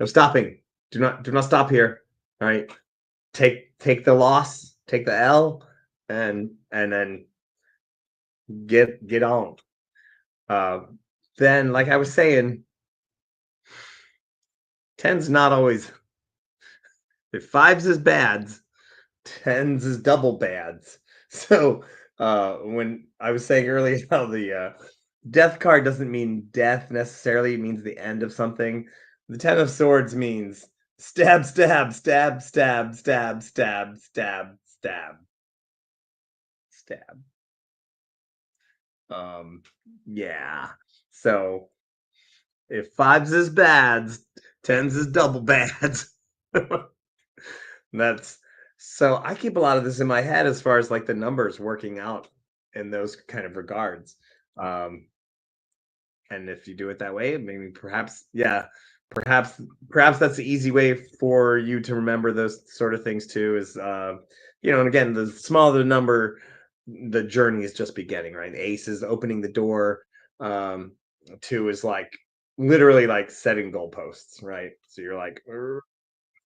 No stopping. Do not stop here. All right. Take the loss, take the L, and then get on. Then, like I was saying, 10's not always. If 5's is bads, 10's is double bads. So when I was saying earlier how the death card doesn't mean death necessarily, it means the end of something. The 10 of swords means stab, stab, stab, stab, stab, stab, stab, stab, stab. Yeah. So if 5's is bads, 10's is double bads. That's so I keep a lot of this in my head as far as like the numbers working out in those kind of regards. Um, and if you do it that way, maybe perhaps, yeah, perhaps that's the easy way for you to remember those sort of things too, is and again, the smaller the number, the journey is just beginning, right? Ace is opening the door. 2 is like literally like setting goalposts, right? So you're like,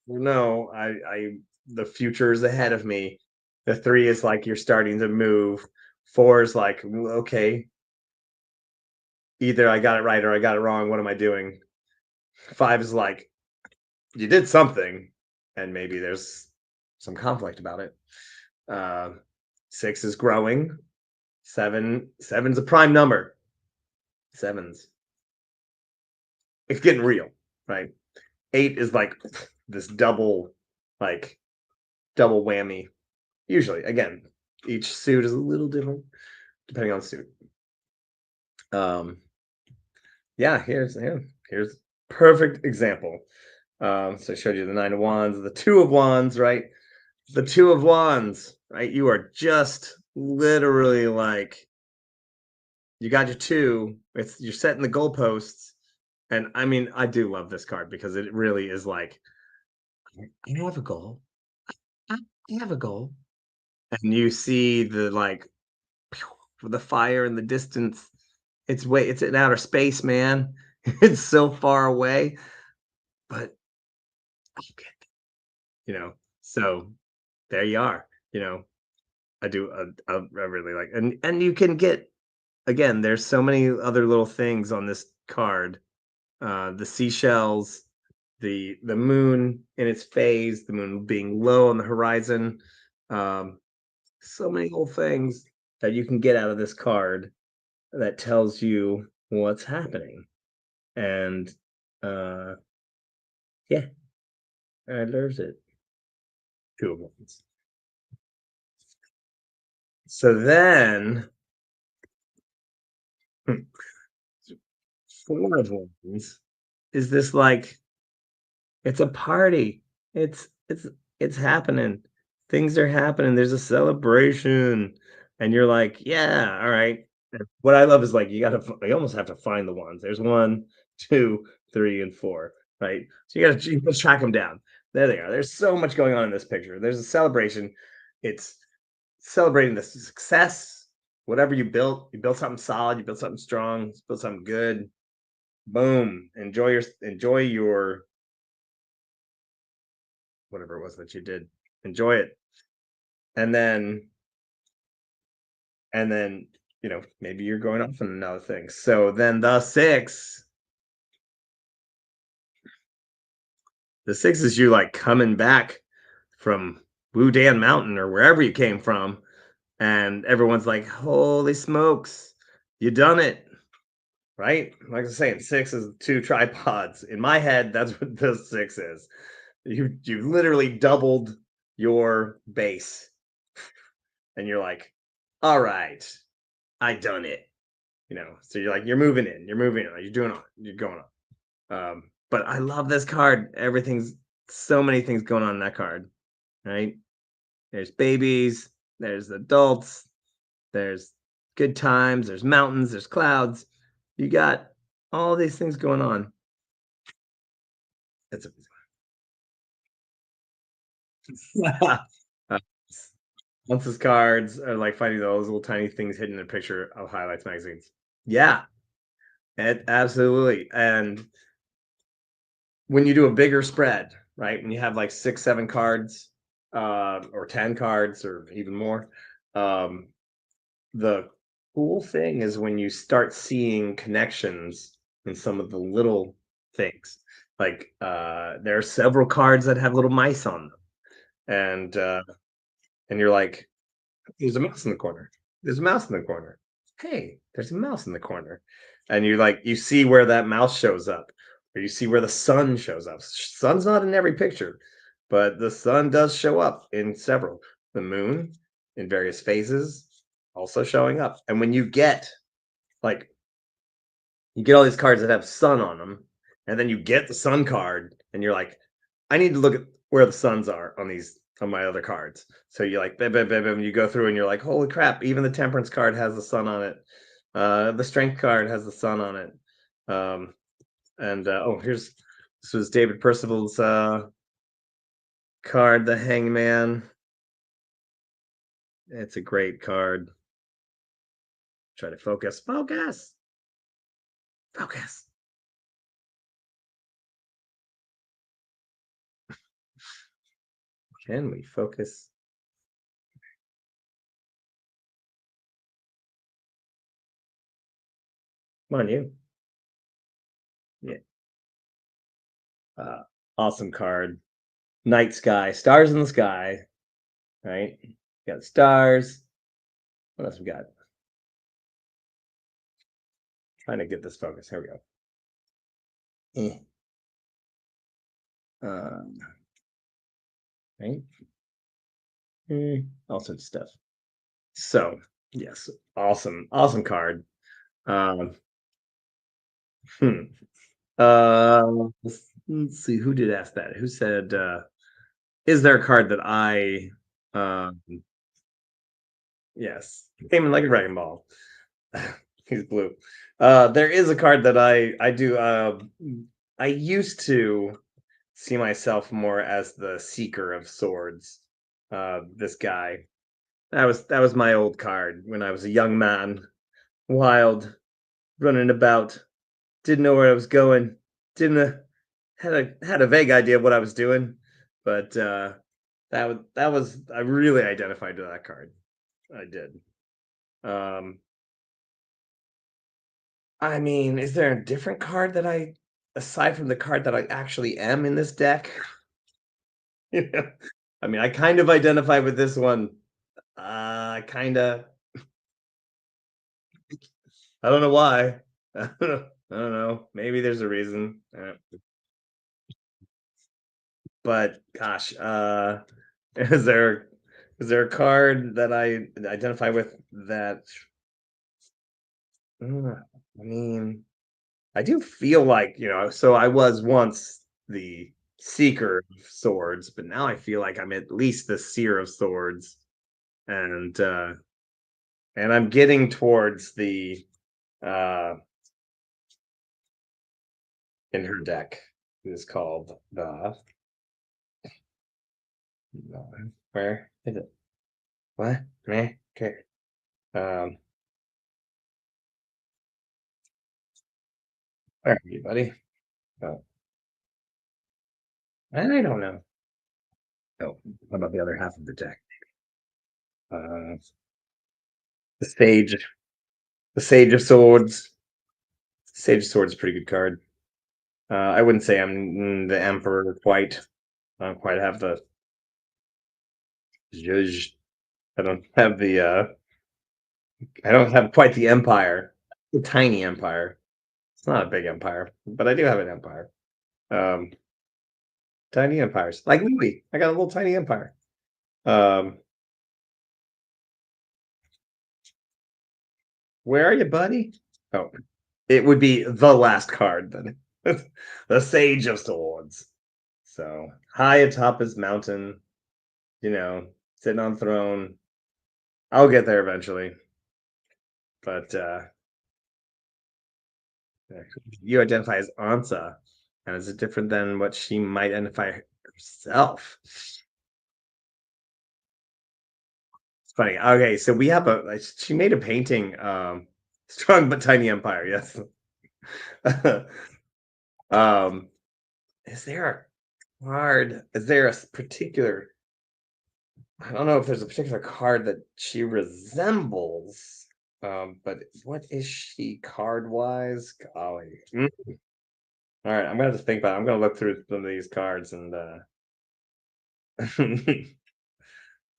no, I the future is ahead of me. The 3 is like you're starting to move. 4 is like, okay, either I got it right or I got it wrong. What am I doing? 5 is like, you did something, and maybe there's some conflict about it. 6 is growing. Seven's a prime number. Sevens. It's getting real, right? 8 is like this like double whammy. Usually, again, each suit is a little different depending on the suit. Yeah, here's perfect example. So I showed you the 9 of Wands, the 2 of Wands, right? The 2 of Wands, right? You are just literally like, you got your 2. You're setting the goalposts, and I mean, I do love this card because it really is like, I have a goal. I have a goal, and you see the like the fire in the distance. It's in outer space, man. It's so far away, but okay, so there you are. I do. I really like, and you can get, again. There's so many other little things on this card. The seashells, the moon in its phase, the moon being low on the horizon. Um, so many little things that you can get out of this card that tells you what's happening. And yeah, I loves it. 2 of Wands. So then 4 of Wands is this like, it's a party. It's happening. Things are happening. There's a celebration, and you're like, yeah, all right. What I love is like you almost have to find the ones. There's 1, 2, 3, and 4, right? So you gotta track them down. There they are. There's so much going on in this picture. There's a celebration. It's celebrating the success, whatever you built. You built something solid. You built something strong. You built something good. Boom. Enjoy your whatever it was that you did. Enjoy it. And then maybe you're going off on another thing. So then the 6 is you like coming back from Wudan Mountain or wherever you came from, and everyone's like, holy smokes, you done it. Right? Like I was saying, 6 is 2 tripods. In my head, that's what the 6 is. You literally doubled your base, and you're like, all right, I done it. So you're like, you're moving in, you're doing on, you're going on. But I love this card. Everything's so many things going on in that card, right? There's babies, there's adults, there's good times, there's mountains, there's clouds. You got all these things going on. It's a Once's cards are like finding those little tiny things hidden in a picture of highlights magazines. Yeah, absolutely. And when you do a bigger spread, right? When you have like 6, 7 cards, or 10 cards, or even more, the cool thing is when you start seeing connections in some of the little things. Like there are several cards that have little mice on them, and you're like, there's a mouse in the corner. There's a mouse in the corner. Hey, there's a mouse in the corner. And you see where that mouse shows up, or you see where the sun shows up. Sun's not in every picture, but the sun does show up in several. The moon in various phases also showing up. And when like you get all these cards that have sun on them, and then you get the sun card, and you're like, I need to look at where the suns are on my other cards. So you like, bam, bam, bam, bam, you go through and you're like, holy crap, even the temperance card has the sun on it. The strength card has the sun on it. This was David Percival's card, the Hangman. It's a great card. Try to focus. Focus. Focus. Can we focus? Come on, you. Yeah. Awesome card. Night sky, stars in the sky. Right? Got stars. What else we got? Trying to get this focus. Here we go. Right? All sorts of stuff. So, yes, awesome card. Um, hmm. Let's see who did ask that. Who said, "Is there a card that I?" Um, yes, came in like a Dragon Ball. He's blue. There is a card that I do. I used to see myself more as the Seeker of Swords. This guy. That was my old card when I was a young man, wild, running about, didn't know where I was going, didn't had a vague idea of what I was doing, but that was I really identified to that card. I did. Um, I mean, is there a different card that I, aside from the card that I actually am in this deck? You know, I mean, I kind of identify with this one. Kinda. I don't know why. I don't know. Maybe there's a reason. But gosh, is there is there a card that I identify with that? I mean, I do feel like, so I was once the Seeker of Swords, but now I feel like I'm at least the Seer of Swords, and I'm getting towards the uh in her deck. It is called the where is it? What? Meh. Okay. Um, where are you, buddy? Oh, I don't know. Oh, what about the other half of the deck? Uh, the Sage, the Sage of Swords. Sage of Swords is a pretty good card. I wouldn't say I'm the Emperor quite. I don't quite have the Zhuzh. I don't have the. I don't have quite the Empire. The tiny Empire. It's not a big empire, but I do have an empire. Um, Tiny empires, like Louis. I got a little tiny empire. Um, where are you, buddy? Oh, it would be the last card then. The Sage of Swords. So high atop his mountain, sitting on throne. I'll get there eventually. But you identify as Ansa, and is it different than what she might identify herself? It's funny. Okay, so we have she made a painting, Strong but Tiny Empire, yes. um is there a card? Is there a particular, I don't know if there's a particular card that she resembles. But what is she card wise? Golly. All right, I'm gonna have to think about it. I'm gonna look through some of these cards and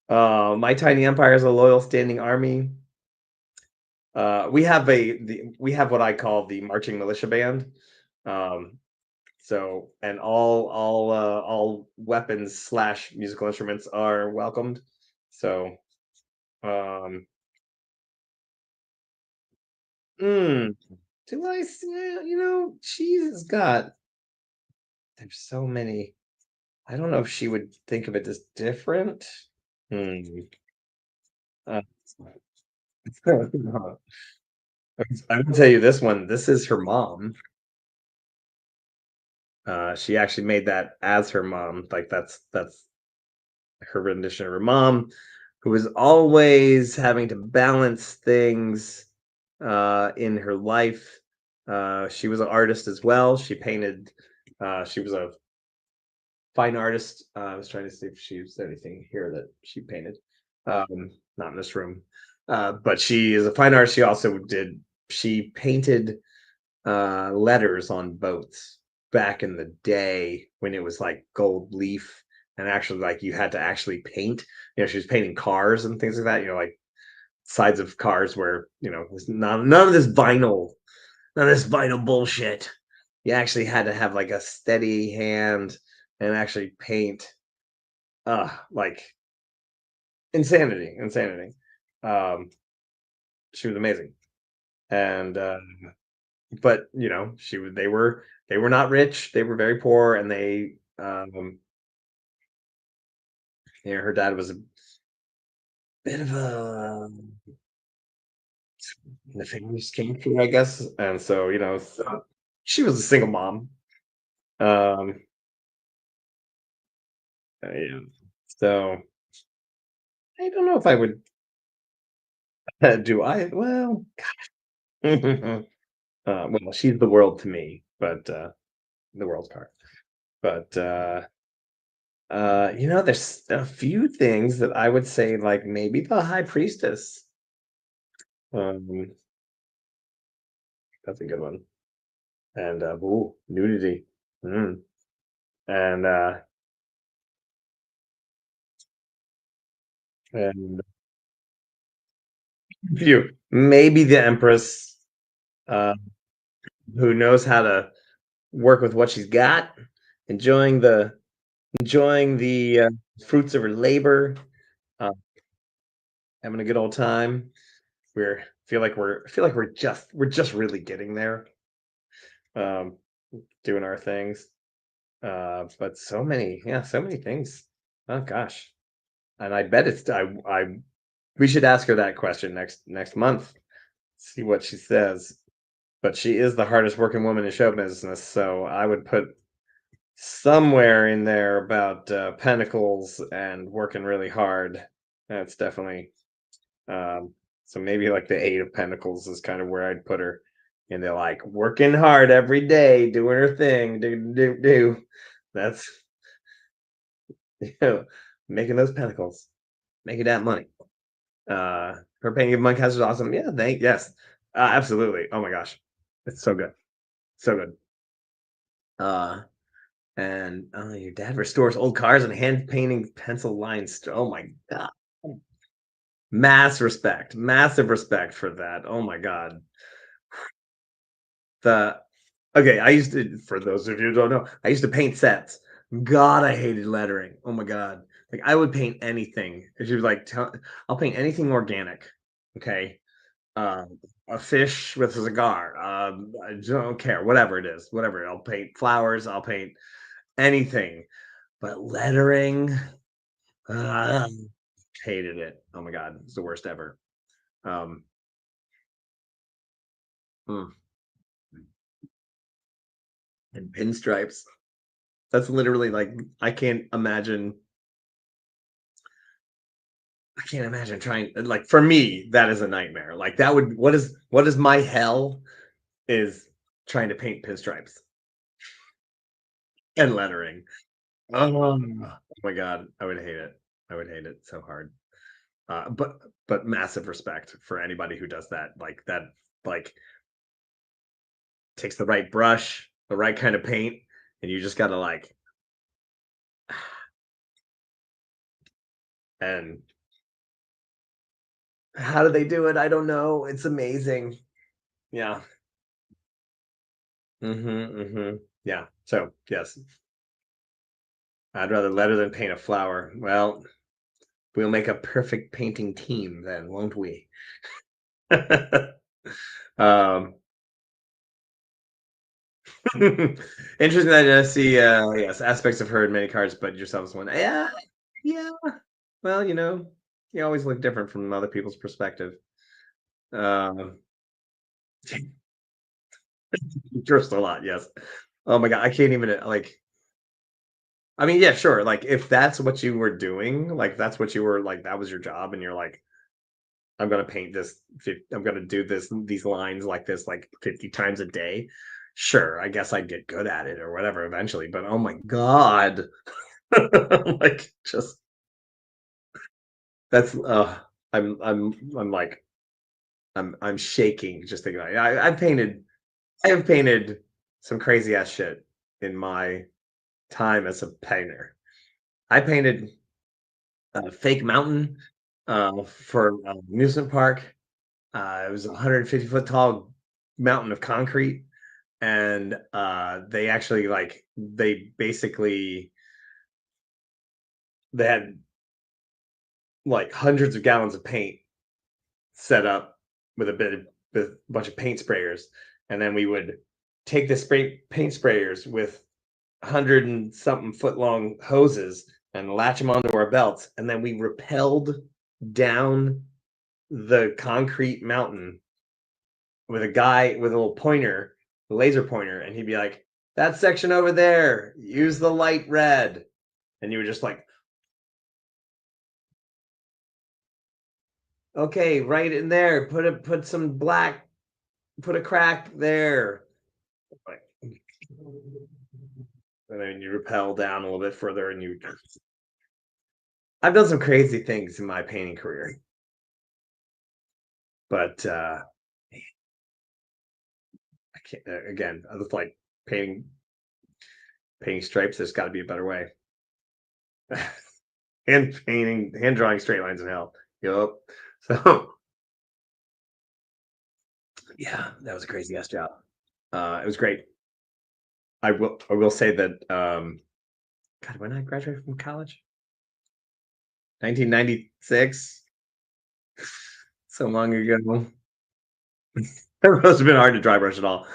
My Tiny Empire is a loyal standing army. We have what I call the marching militia band. Um, and all weapons slash musical instruments are welcomed. So, um, mm, do I see? She's got. There's so many. I don't know if she would think of it as different. Hmm. Uh, I can tell you this one. This is her mom. She actually made that as her mom. Like that's her rendition of her mom, who was always having to balance things in her life. She was an artist as well. She painted. She was a fine artist. I was trying to see if she was anything here that she painted. Not in this room. But she is a fine artist. She also did. She painted letters on boats back in the day when it was like gold leaf and actually like you had to actually paint. She was painting cars and things like that. Like sides of cars where there's none of this vinyl, none of this vinyl bullshit. You actually had to have like a steady hand and actually paint. Like insanity, insanity. Um, she was amazing, and but they were not rich. They were very poor, and her dad was a bit of a nefarious character, I guess, and so she was a single mom. Um, yeah. So I don't know if I would. Do I? Well, well, she's the world to me, but the world's card. But there's a few things that I would say, like maybe the high priestess. Um, that's a good one. And ooh, nudity. Mm. And and few, maybe the empress, uh, who knows how to work with what she's got, enjoying the fruits of her labor, uh, having a good old time. We're feel like we're just really getting there, um, doing our things. But so many things. Oh gosh. And I bet it's I we should ask her that question next month. See what she says. But she is the hardest working woman in show business, so I would put somewhere in there about pentacles and working really hard. That's definitely so maybe like the eight of pentacles is kind of where I'd put her. And they're like working hard every day, doing her thing, do. That's making those pentacles, making that money. Her painting of Monk is awesome. Yeah, yes, absolutely. Oh my gosh, it's so good, so good. Uh, and your dad restores old cars and hand painting pencil lines. Oh my god, massive respect for that. Oh my god, the okay. I used to, for those of you who don't know, I used to paint sets. God, I hated lettering. Oh my god, like I would paint anything. If you like, I'll paint anything organic. Okay, a fish with a cigar. I don't care, whatever it is, whatever. I'll paint flowers. I'll paint anything, but lettering, uh, hated it. Oh my god, it's the worst ever. Um, mm, and pinstripes. That's literally like I can't imagine. I can't imagine trying. Like for me, that is a nightmare. Like that would what is my hell is trying to paint pinstripes and lettering. Oh my god, I would hate it. I would hate it so hard. But massive respect for anybody who does that. Like that, like takes the right brush, the right kind of paint, and you just gotta like, and how do they do it? I don't know. It's amazing. Yeah. Yeah. So yes, I'd rather letter than paint a flower. Well, we'll make a perfect painting team then, won't we? um Interesting that I see, yes, aspects of her in many cards, but yourself is one. Yeah, yeah. Well, you always look different from other people's perspective. Um, Drift a lot, yes. Oh my god, I can't even like. I mean, yeah, sure. Like, if that's what you were doing, like that's what you were like, that was your job, and you're like, I'm gonna paint this. I'm gonna do these lines like this like 50 times a day. Sure, I guess I'd get good at it or whatever eventually. But oh my god, like just that's I'm like I'm shaking just thinking about it. I painted I have painted some crazy ass shit in my time as a painter. I painted a fake mountain for an amusement park. It was a 150-foot tall mountain of concrete, and they actually they basically they had like hundreds of gallons of paint set up with with a bunch of paint sprayers, and then we would take the paint sprayers with 100 and something foot long hoses and latch them onto our belts, and then we rappelled down the concrete mountain with a guy with a little pointer, a laser pointer, and he'd be like, "That section over there, use the light red," and you were just like, "Okay, right in there, put some black, put a crack there." Like, and then you rappel down a little bit further, and you. I've done some crazy things in my painting career, but I can't. Again, I was like painting stripes. There's got to be a better way. Hand drawing straight lines in hell. Yup. So yeah, that was a crazy ass job. It was great. I will say that God, when I graduated from college, 1996, so long ago. It must have been hard to dry brush at all.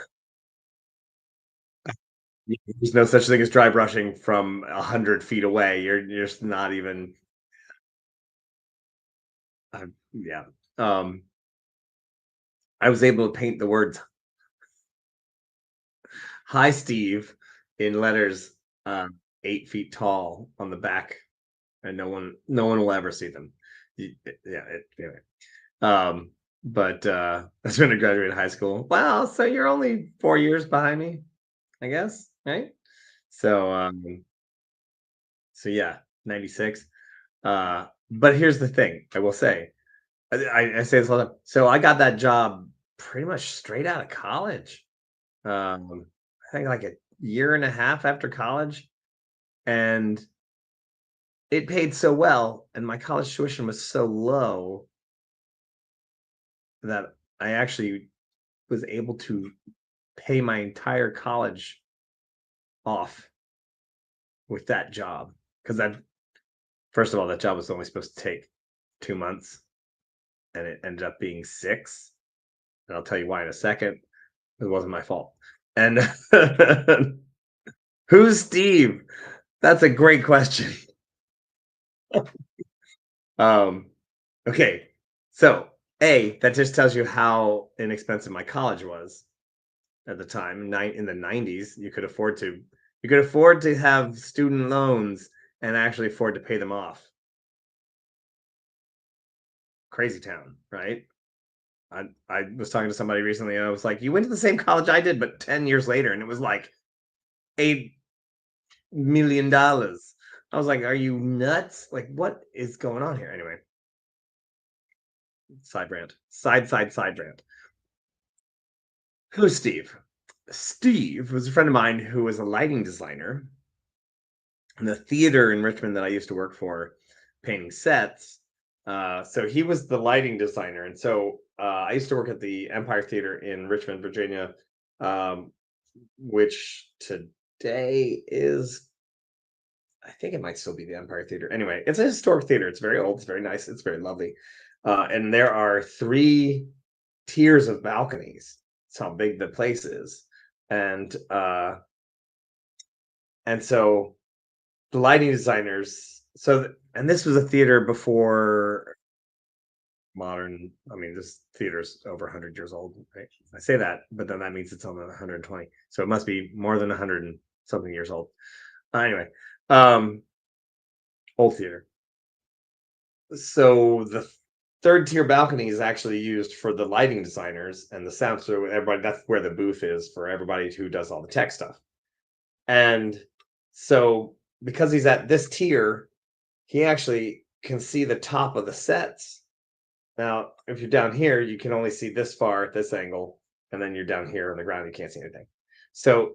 There's no such thing as dry brushing from 100 feet away. You're just not even. Yeah. I was able to paint the words "Hi, Steve" in letters 8 feet tall on the back, and no one will ever see them. Yeah. Anyway. But that's when I graduated high school. Wow, so you're only 4 years behind me, I guess, right? So so yeah, 96. But here's the thing, I will say. I say this all the time. So I got that job pretty much straight out of college. I think like a year and a half after college, and it paid so well, and my college tuition was so low that I actually was able to pay my entire college off with that job, because that first of all, that job was only supposed to take 2 months, and it ended up being 6. And I'll tell you why in a second. It wasn't my fault. And who's Steve? That's a great question. Um, okay, so that just tells you how inexpensive my college was at the time. In the 90s, you could afford to have student loans and actually afford to pay them off. Crazy town, right? I was talking to somebody recently, and I was like, "You went to the same college I did, but 10 years later," and it was like $8 million. I was like, "Are you nuts? Like, what is going on here?" Anyway, side rant, side rant. Who's Steve? Steve was a friend of mine who was a lighting designer in the theater in Richmond that I used to work for, painting sets. So he was the lighting designer, and so I used to work at the Empire Theater in Richmond, Virginia, which today is, I think it might still be the Empire Theater. Anyway, it's a historic theater. It's very old. It's very nice. It's very lovely. And there are 3 tiers of balconies. That's how big the place is. And so the lighting designers. And this was a theater before modern. I mean, this theater's over 100 years old. Right? I say that, but then that means it's on 120. So it must be more than 100 and something years old. Anyway, old theater. So the 3rd tier balcony is actually used for the lighting designers and the sound. So everybody, that's where the booth is for everybody who does all the tech stuff. And so because he's at this tier, he actually can see the top of the sets. Now, if you're down here, you can only see this far at this angle, and then you're down here on the ground, you can't see anything. So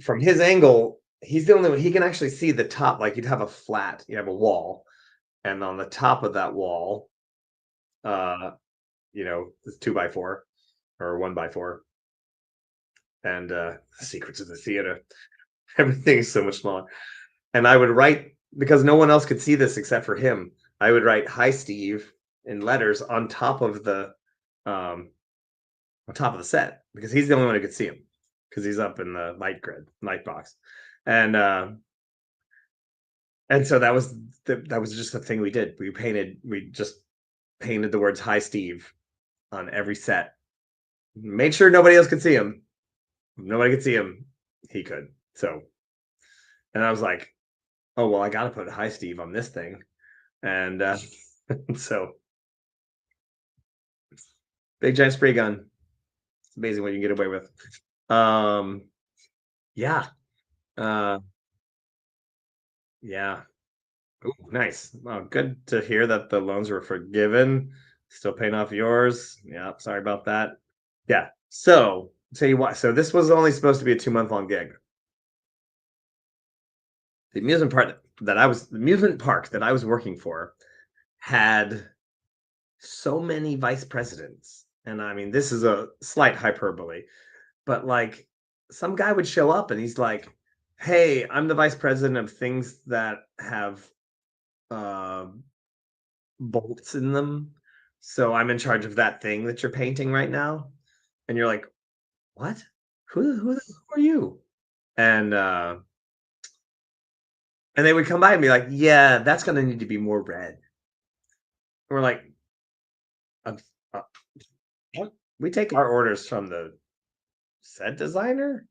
from his angle, he's the only one, he can actually see the top. Like, you'd have a flat, you have a wall, and on the top of that wall, it's 2x4 or 1x4, and secrets of the theater. Everything is so much smaller. And I would write, because no one else could see this except for him, I would write "Hi, Steve" in letters on top of the set, because he's the only one who could see him, because he's up in the light box. And so that was just the thing we did. We just painted the words "Hi, Steve" on every set. Made sure nobody else could see him. If nobody could see him, he could. So, and I was like, oh, well, I got to put "Hi, Steve" on this thing. And so, big giant spray gun. It's amazing what you can get away with. Yeah. Yeah. Ooh, nice. Well, good to hear that the loans were forgiven. Still paying off yours. Yeah, sorry about that. Yeah. So, tell you what. So this was only supposed to be a 2-month-long gig. The amusement park that I was working for had so many vice presidents. And I mean, this is a slight hyperbole, but like, some guy would show up and he's like, hey, I'm the vice president of things that have bolts in them. So I'm in charge of that thing that you're painting right now. And you're like, what? Who are you? And they would come by and be like, yeah, that's gonna need to be more red. And we're like, what? We take our orders from the set designer.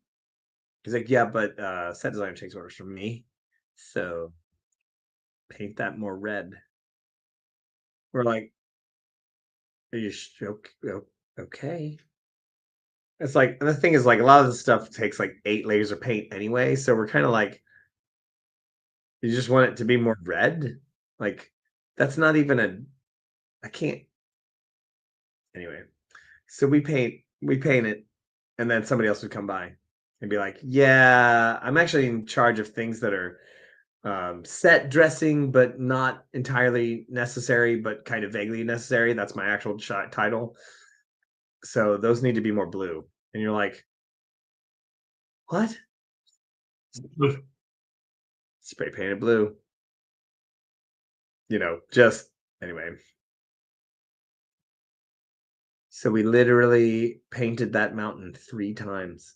He's like, yeah, but set designer takes orders from me. So paint that more red. We're like, are you okay? It's like, and the thing is, like, a lot of this stuff takes like 8 layers of paint anyway. So we're kind of like, you just want it to be more red? Like, that's not even I can't. Anyway, so we paint it, and then somebody else would come by and be like, yeah, I'm actually in charge of things that are set dressing, but not entirely necessary, but kind of vaguely necessary. That's my actual title. So those need to be more blue. And you're like, what? Spray painted blue. Just anyway. So we literally painted that mountain 3 times.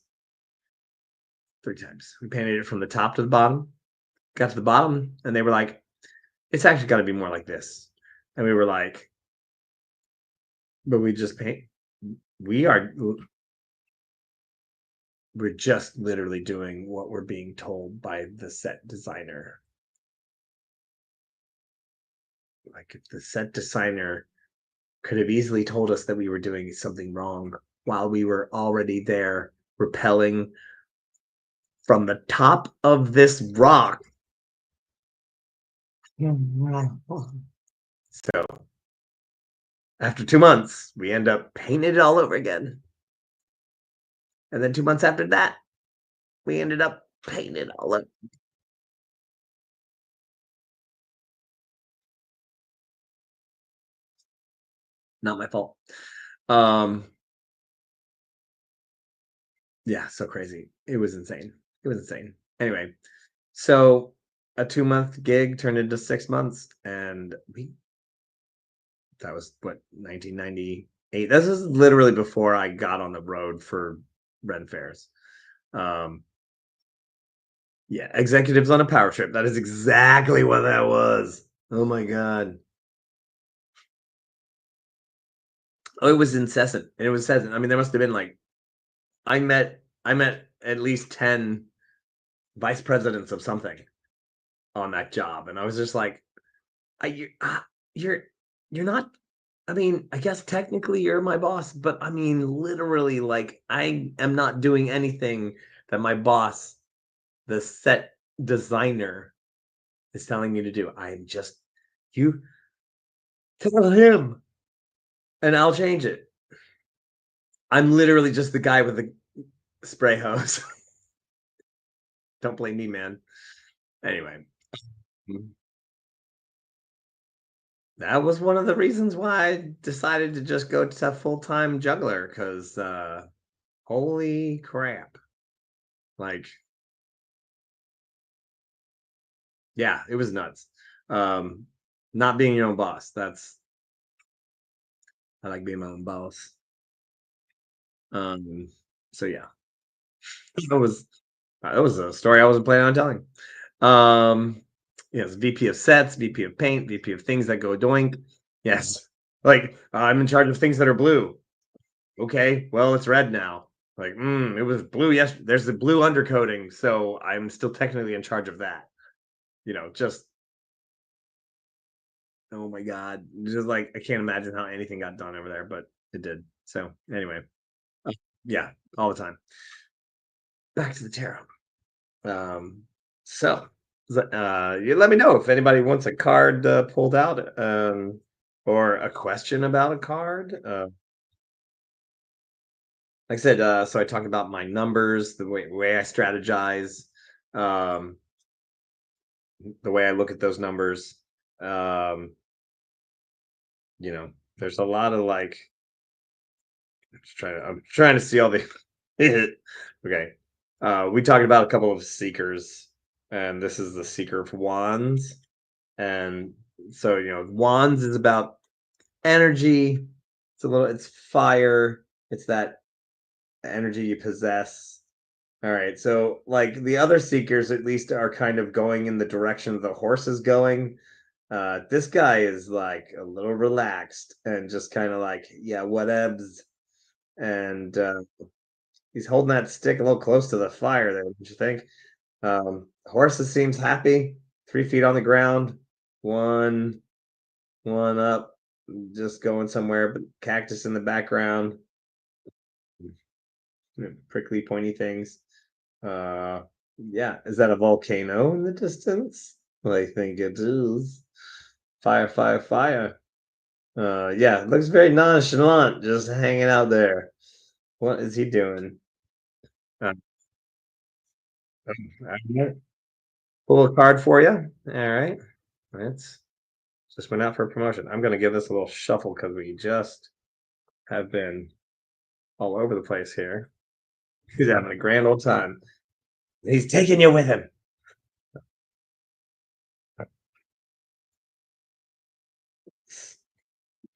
3 times. We painted it from the top to the bottom. Got to the bottom, and they were like, it's actually got to be more like this. And we were like, but we just paint. We're just literally doing what we're being told by the set designer. Like, if the set designer could have easily told us that we were doing something wrong while we were already there rappelling from the top of this rock. So after 2 months, we end up painting it all over again. And then 2 months after that, we ended up painting it all over. Not my fault. Yeah, so crazy. It was insane. Anyway, so a 2-month gig turned into 6 months, and that was what, 1998. This is literally before I got on the road for Ren fairs. Yeah, executives on a power trip. That is exactly what that was. Oh my god. Oh, it was incessant. And it was incessant. I mean, there must have been like, I met at least 10 vice presidents of something on that job, and I was just like, you're not. I mean, I guess technically you're my boss, but I mean, literally, like, I am not doing anything that my boss, the set designer, is telling me to do. I'm just, you tell him, and I'll change it. I'm literally just the guy with the spray hose. Don't blame me, man. Anyway, that was one of the reasons why I decided to just go to full-time juggler, because holy crap. Like, yeah, it was nuts. Not being your own boss. I like being my own boss. So yeah, that was a story I wasn't planning on telling. Yes, VP of sets, VP of paint, VP of things that go doink. Yes, like I'm in charge of things that are blue. Okay, well it's red now. Like, it was blue yesterday. There's the blue undercoating, so I'm still technically in charge of that. Just oh my god, just like I can't imagine how anything got done over there, but it did. So anyway, yeah, all the time. Back to the tarot. Um, so you let me know if anybody wants a card pulled out, or a question about a card. Like I said, so I talked about my numbers, the way I strategize, um, the way I look at those numbers. Um, there's a lot of like I'm trying to see all the okay. We talked about a couple of seekers, and this is the seeker of wands. And so, wands is about energy. It's fire. It's that energy you possess. All right. So, like the other seekers, at least, are kind of going in the direction the horse is going. This guy is like a little relaxed and just kind of like, yeah, whatevs. And he's holding that stick a little close to the fire there, don't you think? Horses seems happy. 3 feet on the ground. One up, just going somewhere, but cactus in the background. Prickly, pointy things. Yeah, is that a volcano in the distance? Well, I think it is. Fire, fire, fire. Yeah, it looks very nonchalant, just hanging out there. What is he doing? Uh, alright. Pull a card for you. All right. Let's just went out for a promotion. I'm gonna give this a little shuffle because we just have been all over the place here. He's having a grand old time. He's taking you with him.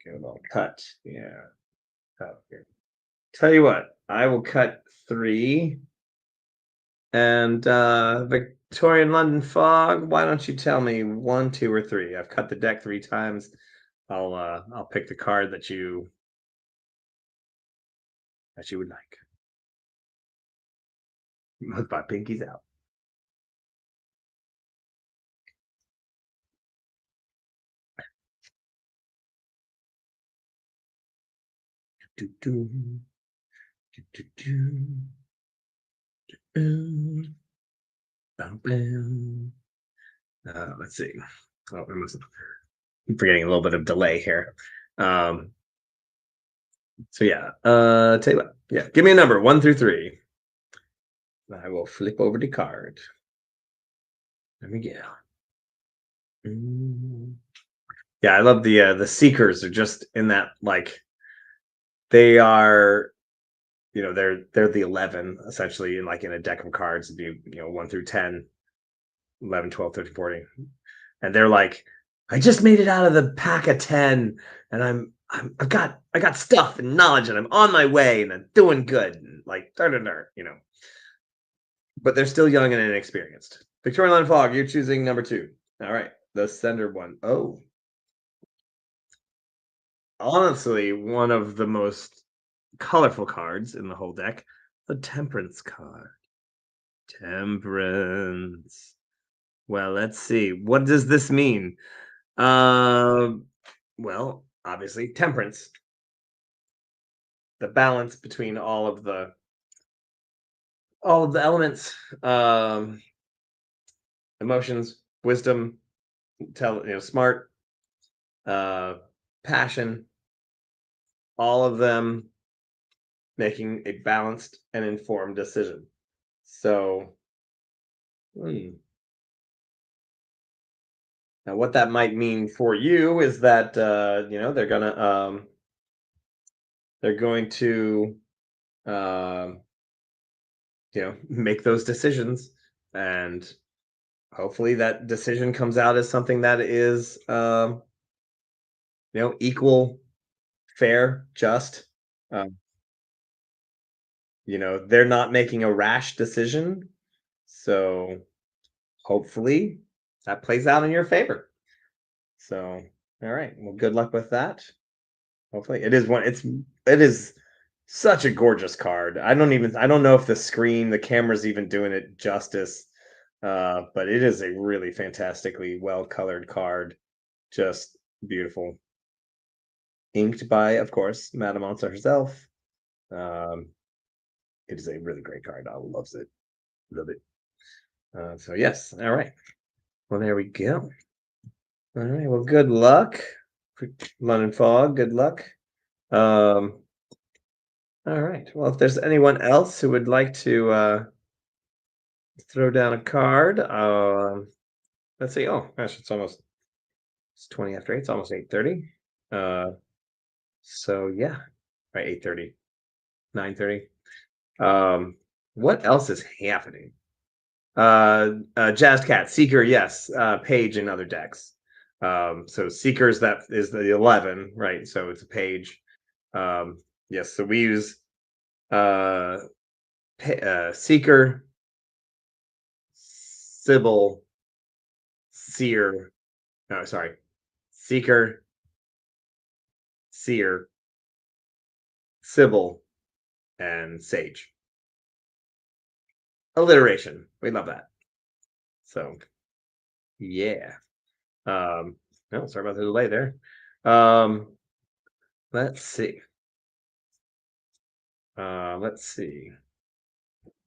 Get a little cut. Yeah. Cut here. Tell you what, I will cut 3. And Victorian London Fog, why don't you tell me 1, 2, or 3? I've cut the deck 3 times. I'll pick the card that you would like. With my pinkies out. Do, do, do, do, do. Let's see. Oh, I'm forgetting a little bit of delay here. So yeah, tell you what. Yeah, give me a number 1 through 3. I will flip over the card. There we go. Yeah, I love the seekers are just in that, like, they are, they're the 11 essentially, in a deck of cards. It'd be 1 through 10, 11, 12, 13, 14, and they're like, I just made it out of the pack of 10, and I got stuff and knowledge, and I'm on my way, and I'm doing good, and like but they're still young and inexperienced. Victorian Line Fog, you're choosing number 2. All right, the sender one. Oh, honestly, one of the most colorful cards in the whole deck, the Temperance card. Temperance. Well, let's see. What does this mean? Well, obviously, temperance. The balance between all of the elements, emotions, wisdom, smart, passion, all of them making a balanced and informed decision. So, now what that might mean for you is that they're going to um, make those decisions, and hopefully that decision comes out as something that is equal, fair, just. Um, they're not making a rash decision, so hopefully that plays out in your favor. So, all right. Well, good luck with that. Hopefully, it is such a gorgeous card. I don't know if the camera's even doing it justice. But it is a really fantastically well colored card. Just beautiful. Inked by, of course, Madame Onca herself. Um, it is a really great card. I loves it. Love it. So yes, all right. Well, there we go. All right. Well, good luck, London Fog. Good luck. All right. Well, if there's anyone else who would like to throw down a card, let's see. Oh gosh, it's 20 after 8. It's almost 8:30. So yeah, right, 8:30, 9:30. What else is happening? Jazz Cat, Seeker, yes. Page in other decks. So Seekers, that is the 11, right? So it's a page. Yes, so we use Seeker, Sybil, Seer. No, sorry, Seeker, Seer, Sybil, and Sage. Alliteration. We love that. So yeah. No, sorry about the delay there. Let's see. Let's see.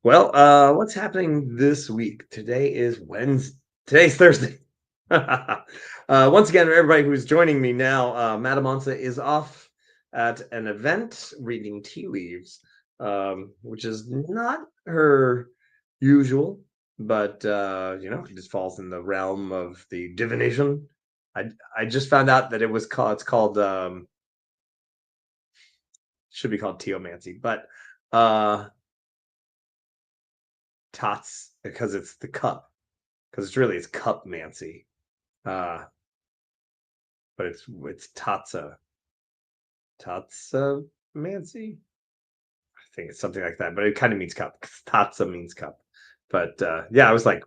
Well, what's happening this week? Today is Wednesday. Today's Thursday. Once again, everybody who's joining me now, Madame Onca is off at an event reading tea leaves, which is not her usual, but it just falls in the realm of the divination. I just found out that it's called should be called teomancy, but tots, because it's the cup, because it's cup mancy, but it's tatsa mancy. I think it's something like that, but it kind of means cup. Tatsa means cup, but yeah, I was like,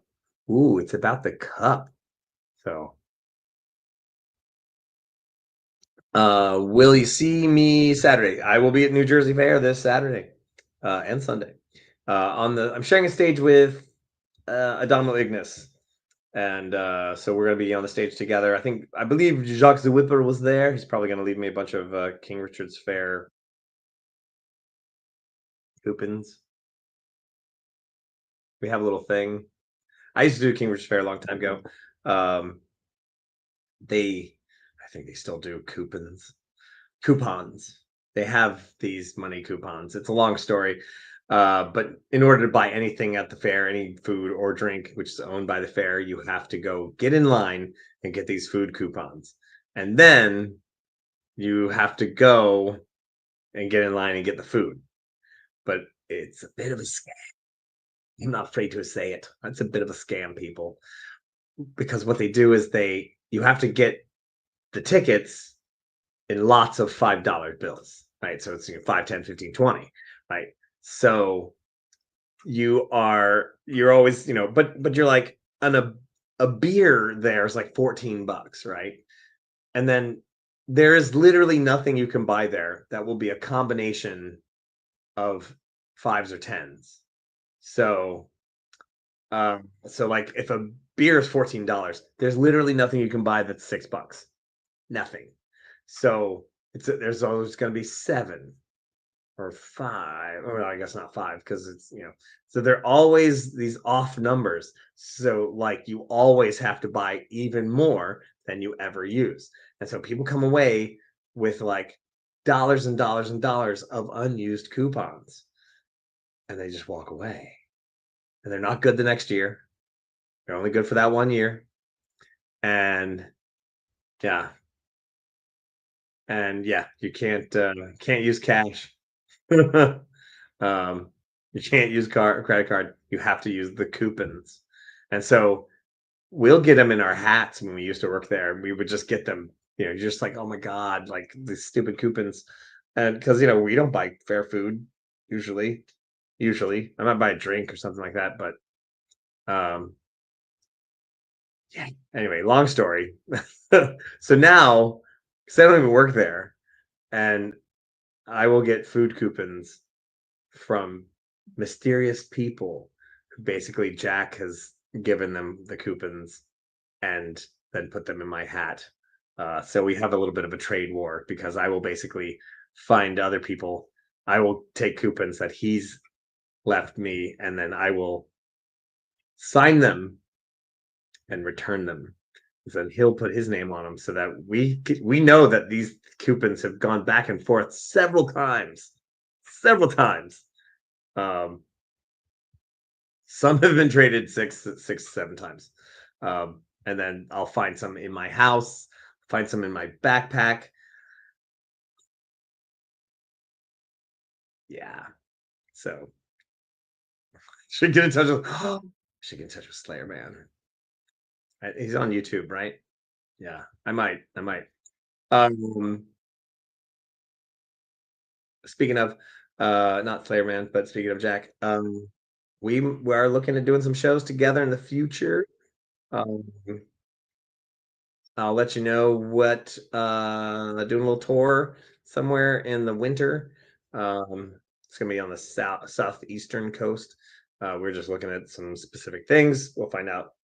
ooh, it's about the cup. So will you see me Saturday? I will be at New Jersey Fair this Saturday and Sunday. I'm sharing a stage with Adamo Ignis, and so we're gonna be on the stage together. I believe Jacques the Whipper was there. He's probably gonna leave me a bunch of King Richard's Fair coupons. We have a little thing. I used to do King Richard's Fair a long time ago. I think they still do coupons. They have these money coupons. It's a long story. But in order to buy anything at the fair, any food or drink which is owned by the fair, you have to go get in line and get these food coupons. And then you have to go and get in line and get the food. But it's a bit of a scam. I'm not afraid to say it. It's a bit of a scam, people. Because what they do is you have to get the tickets in lots of $5 bills, right? So it's 5, 10, 15, 20, right? So you're always, but you're like, a beer there is like $14, right? And then there is literally nothing you can buy there that will be a combination of 5s or 10s. So like if a beer is $14, there's literally nothing you can buy that's $6. Nothing. So there's always going to be 7 or 5, or I guess not 5, because it's so they're always these off numbers. So like you always have to buy even more than you ever use, and so people come away with like dollars and dollars and dollars of unused coupons, and they just walk away. And they're not good the next year. They're only good for that 1 year. And yeah. And yeah, you can't use cash. You can't use credit card. You have to use the coupons. And so we'll get them in our hats when we used to work there. And we would just get them, you're just like, oh my God, like these stupid coupons. And because, we don't buy fair food usually. I might buy a drink or something like that. But yeah, anyway, long story. So now, because I don't even work there, and I will get food coupons from mysterious people who basically Jack has given them the coupons and then put them in my hat. So we have a little bit of a trade war because I will basically find other people. I will take coupons that he's left me, and then I will sign them and return them. Then he'll put his name on them so that we know that these coupons have gone back and forth several times. Some have been traded six, 7 times. And then I'll find some in my house, find some in my backpack. Yeah. So should get in touch with Slayer Man. He's on YouTube, right? Yeah, I might. Speaking of not Slayer Man, but speaking of Jack, we are looking at doing some shows together in the future. Um, I'll let you know what doing a little tour somewhere in the winter. It's gonna be on the southeastern coast. We're just looking at some specific things. We'll find out.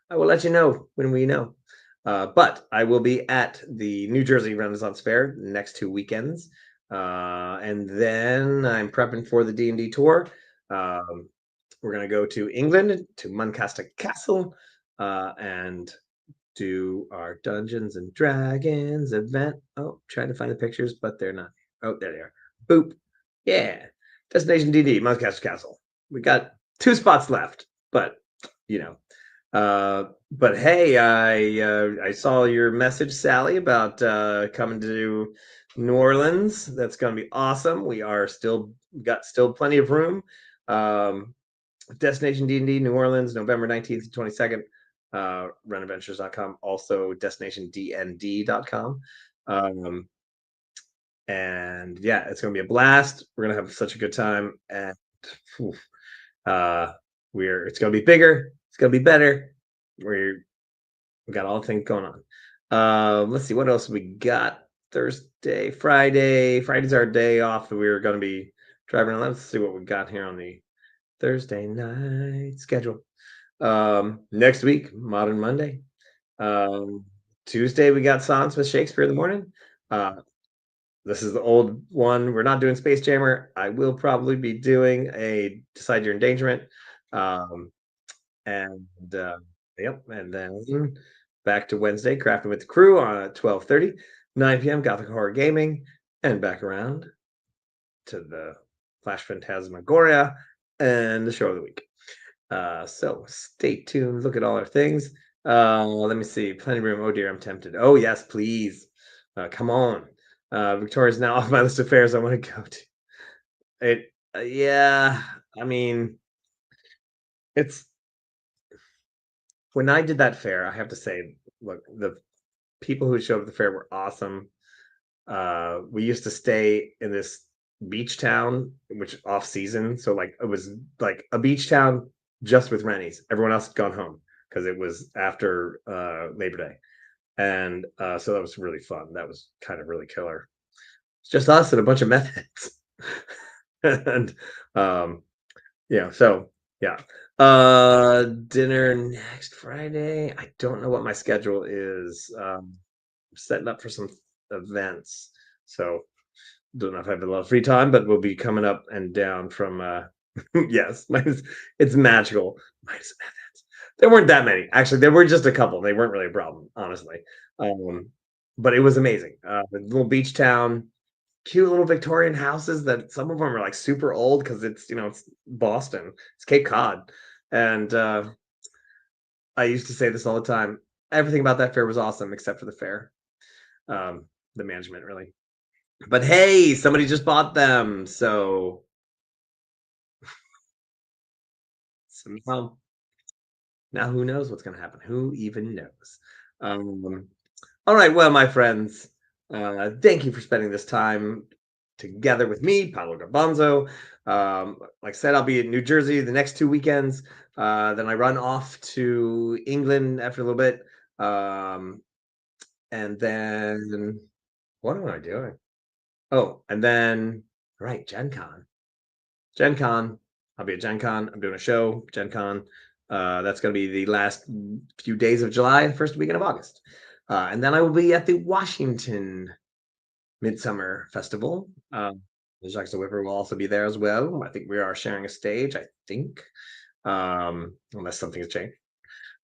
I will let you know when we know. But I will be at the New Jersey Renaissance Fair next 2 weekends. And then I'm prepping for the D&D tour. We're going to go to England, to Muncaster Castle, and do our Dungeons and Dragons event. Oh, trying to find the pictures, but they're not. Oh, there they are. Boop. Yeah. Destination D&D, Muncaster Castle. We got 2 spots left, but but hey, I saw your message, Sally, about coming to New Orleans. That's going to be awesome. We are still plenty of room. Destination D&D New Orleans, November 19th to 22nd. Runadventures.com, also destinationdnd.com. And yeah, it's going to be a blast. We're going to have such a good time, and it's going to be bigger. It's going to be better. We got all the things going on. Let's see what else we got. Thursday, Friday. Friday's our day off that we were going to be driving around. Let's see what we got here on the Thursday night schedule. Next week, Modern Monday. Tuesday, we got Songs with Shakespeare in the morning. This is the old one. We're not doing Space Jammer. I will probably be doing a Decide Your Endangerment. And then back to Wednesday, Crafting with the Crew on 12:30, 9 p.m. Gothic Horror Gaming, and back around to the Flash Phantasmagoria and the Show of the Week. So stay tuned. Look at all our things. Let me see. Plenty of room. Oh dear, I'm tempted. Oh yes, please. Come on. Victoria's now off my list of fairs I want to go to. Yeah. I mean, it's. When I did that fair, I have to say, look, the people who showed up at the fair were awesome. We used to stay in this beach town, which off season. So like it was like a beach town just with Rennies. Everyone else had gone home because it was after Labor Day. And so that was really fun. That was kind of really killer. It's just us and a bunch of meth heads. And so yeah. Dinner next Friday. I don't know what my schedule is. I'm setting up for some events, so don't know if I have a lot of free time, but we'll be coming up and down from yes, it's magical. Minus methods. There weren't that many. Actually, there were just a couple. They weren't really a problem, honestly. But it was amazing. The little beach town, cute little Victorian houses that some of them are like super old because it's it's Boston, it's Cape Cod, and I used to say this all the time. Everything about that fair was awesome except for the fair, the management really. But hey, somebody just bought them, so somehow now who knows what's going to happen? Who even knows? Um, all right, well, my friends, thank you for spending this time together with me, Paolo Garbanzo. Like I said, I'll be in New Jersey the next 2 weekends. Then I run off to England after a little bit. And then what am I doing? Oh, and then right, Gen Con. Gen Con. I'll be at Gen Con. I'm doing a show, Gen Con. That's going to be the last few days of July, first weekend of August. And then I will be at the Washington Midsummer Festival. The Jacques the Whipper will also be there as well. I think we are sharing a stage, I think, unless something has changed.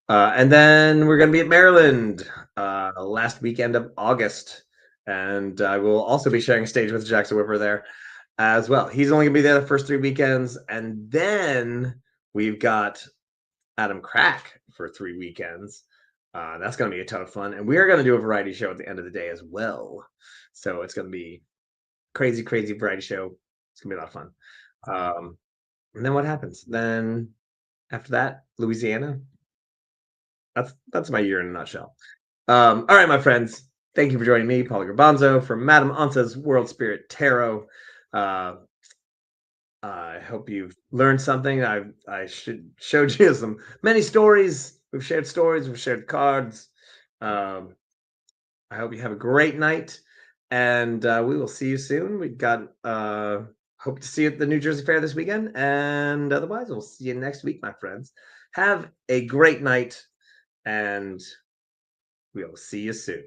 And then we're going to be at Maryland last weekend of August. And I will also be sharing a stage with Jacques the Whipper there as well. He's only going to be there the first 3 weekends. And then we've got Adam Crack for 3 weekends. That's going to be a ton of fun. And we're going to do a variety show at the end of the day as well. So it's going to be crazy, crazy variety show. It's going to be a lot of fun. And then what happens? Then after that, Louisiana. That's my year in a nutshell. All right, my friends. Thank you for joining me, Paolo Garbanzo, from Madame Onca's World Spirit Tarot. I hope you've learned something. I showed you many stories. We've shared stories. We've shared cards. I hope you have a great night, and we will see you soon. We got hope to see you at the New Jersey Fair this weekend, and otherwise, we'll see you next week, my friends. Have a great night, and we'll see you soon.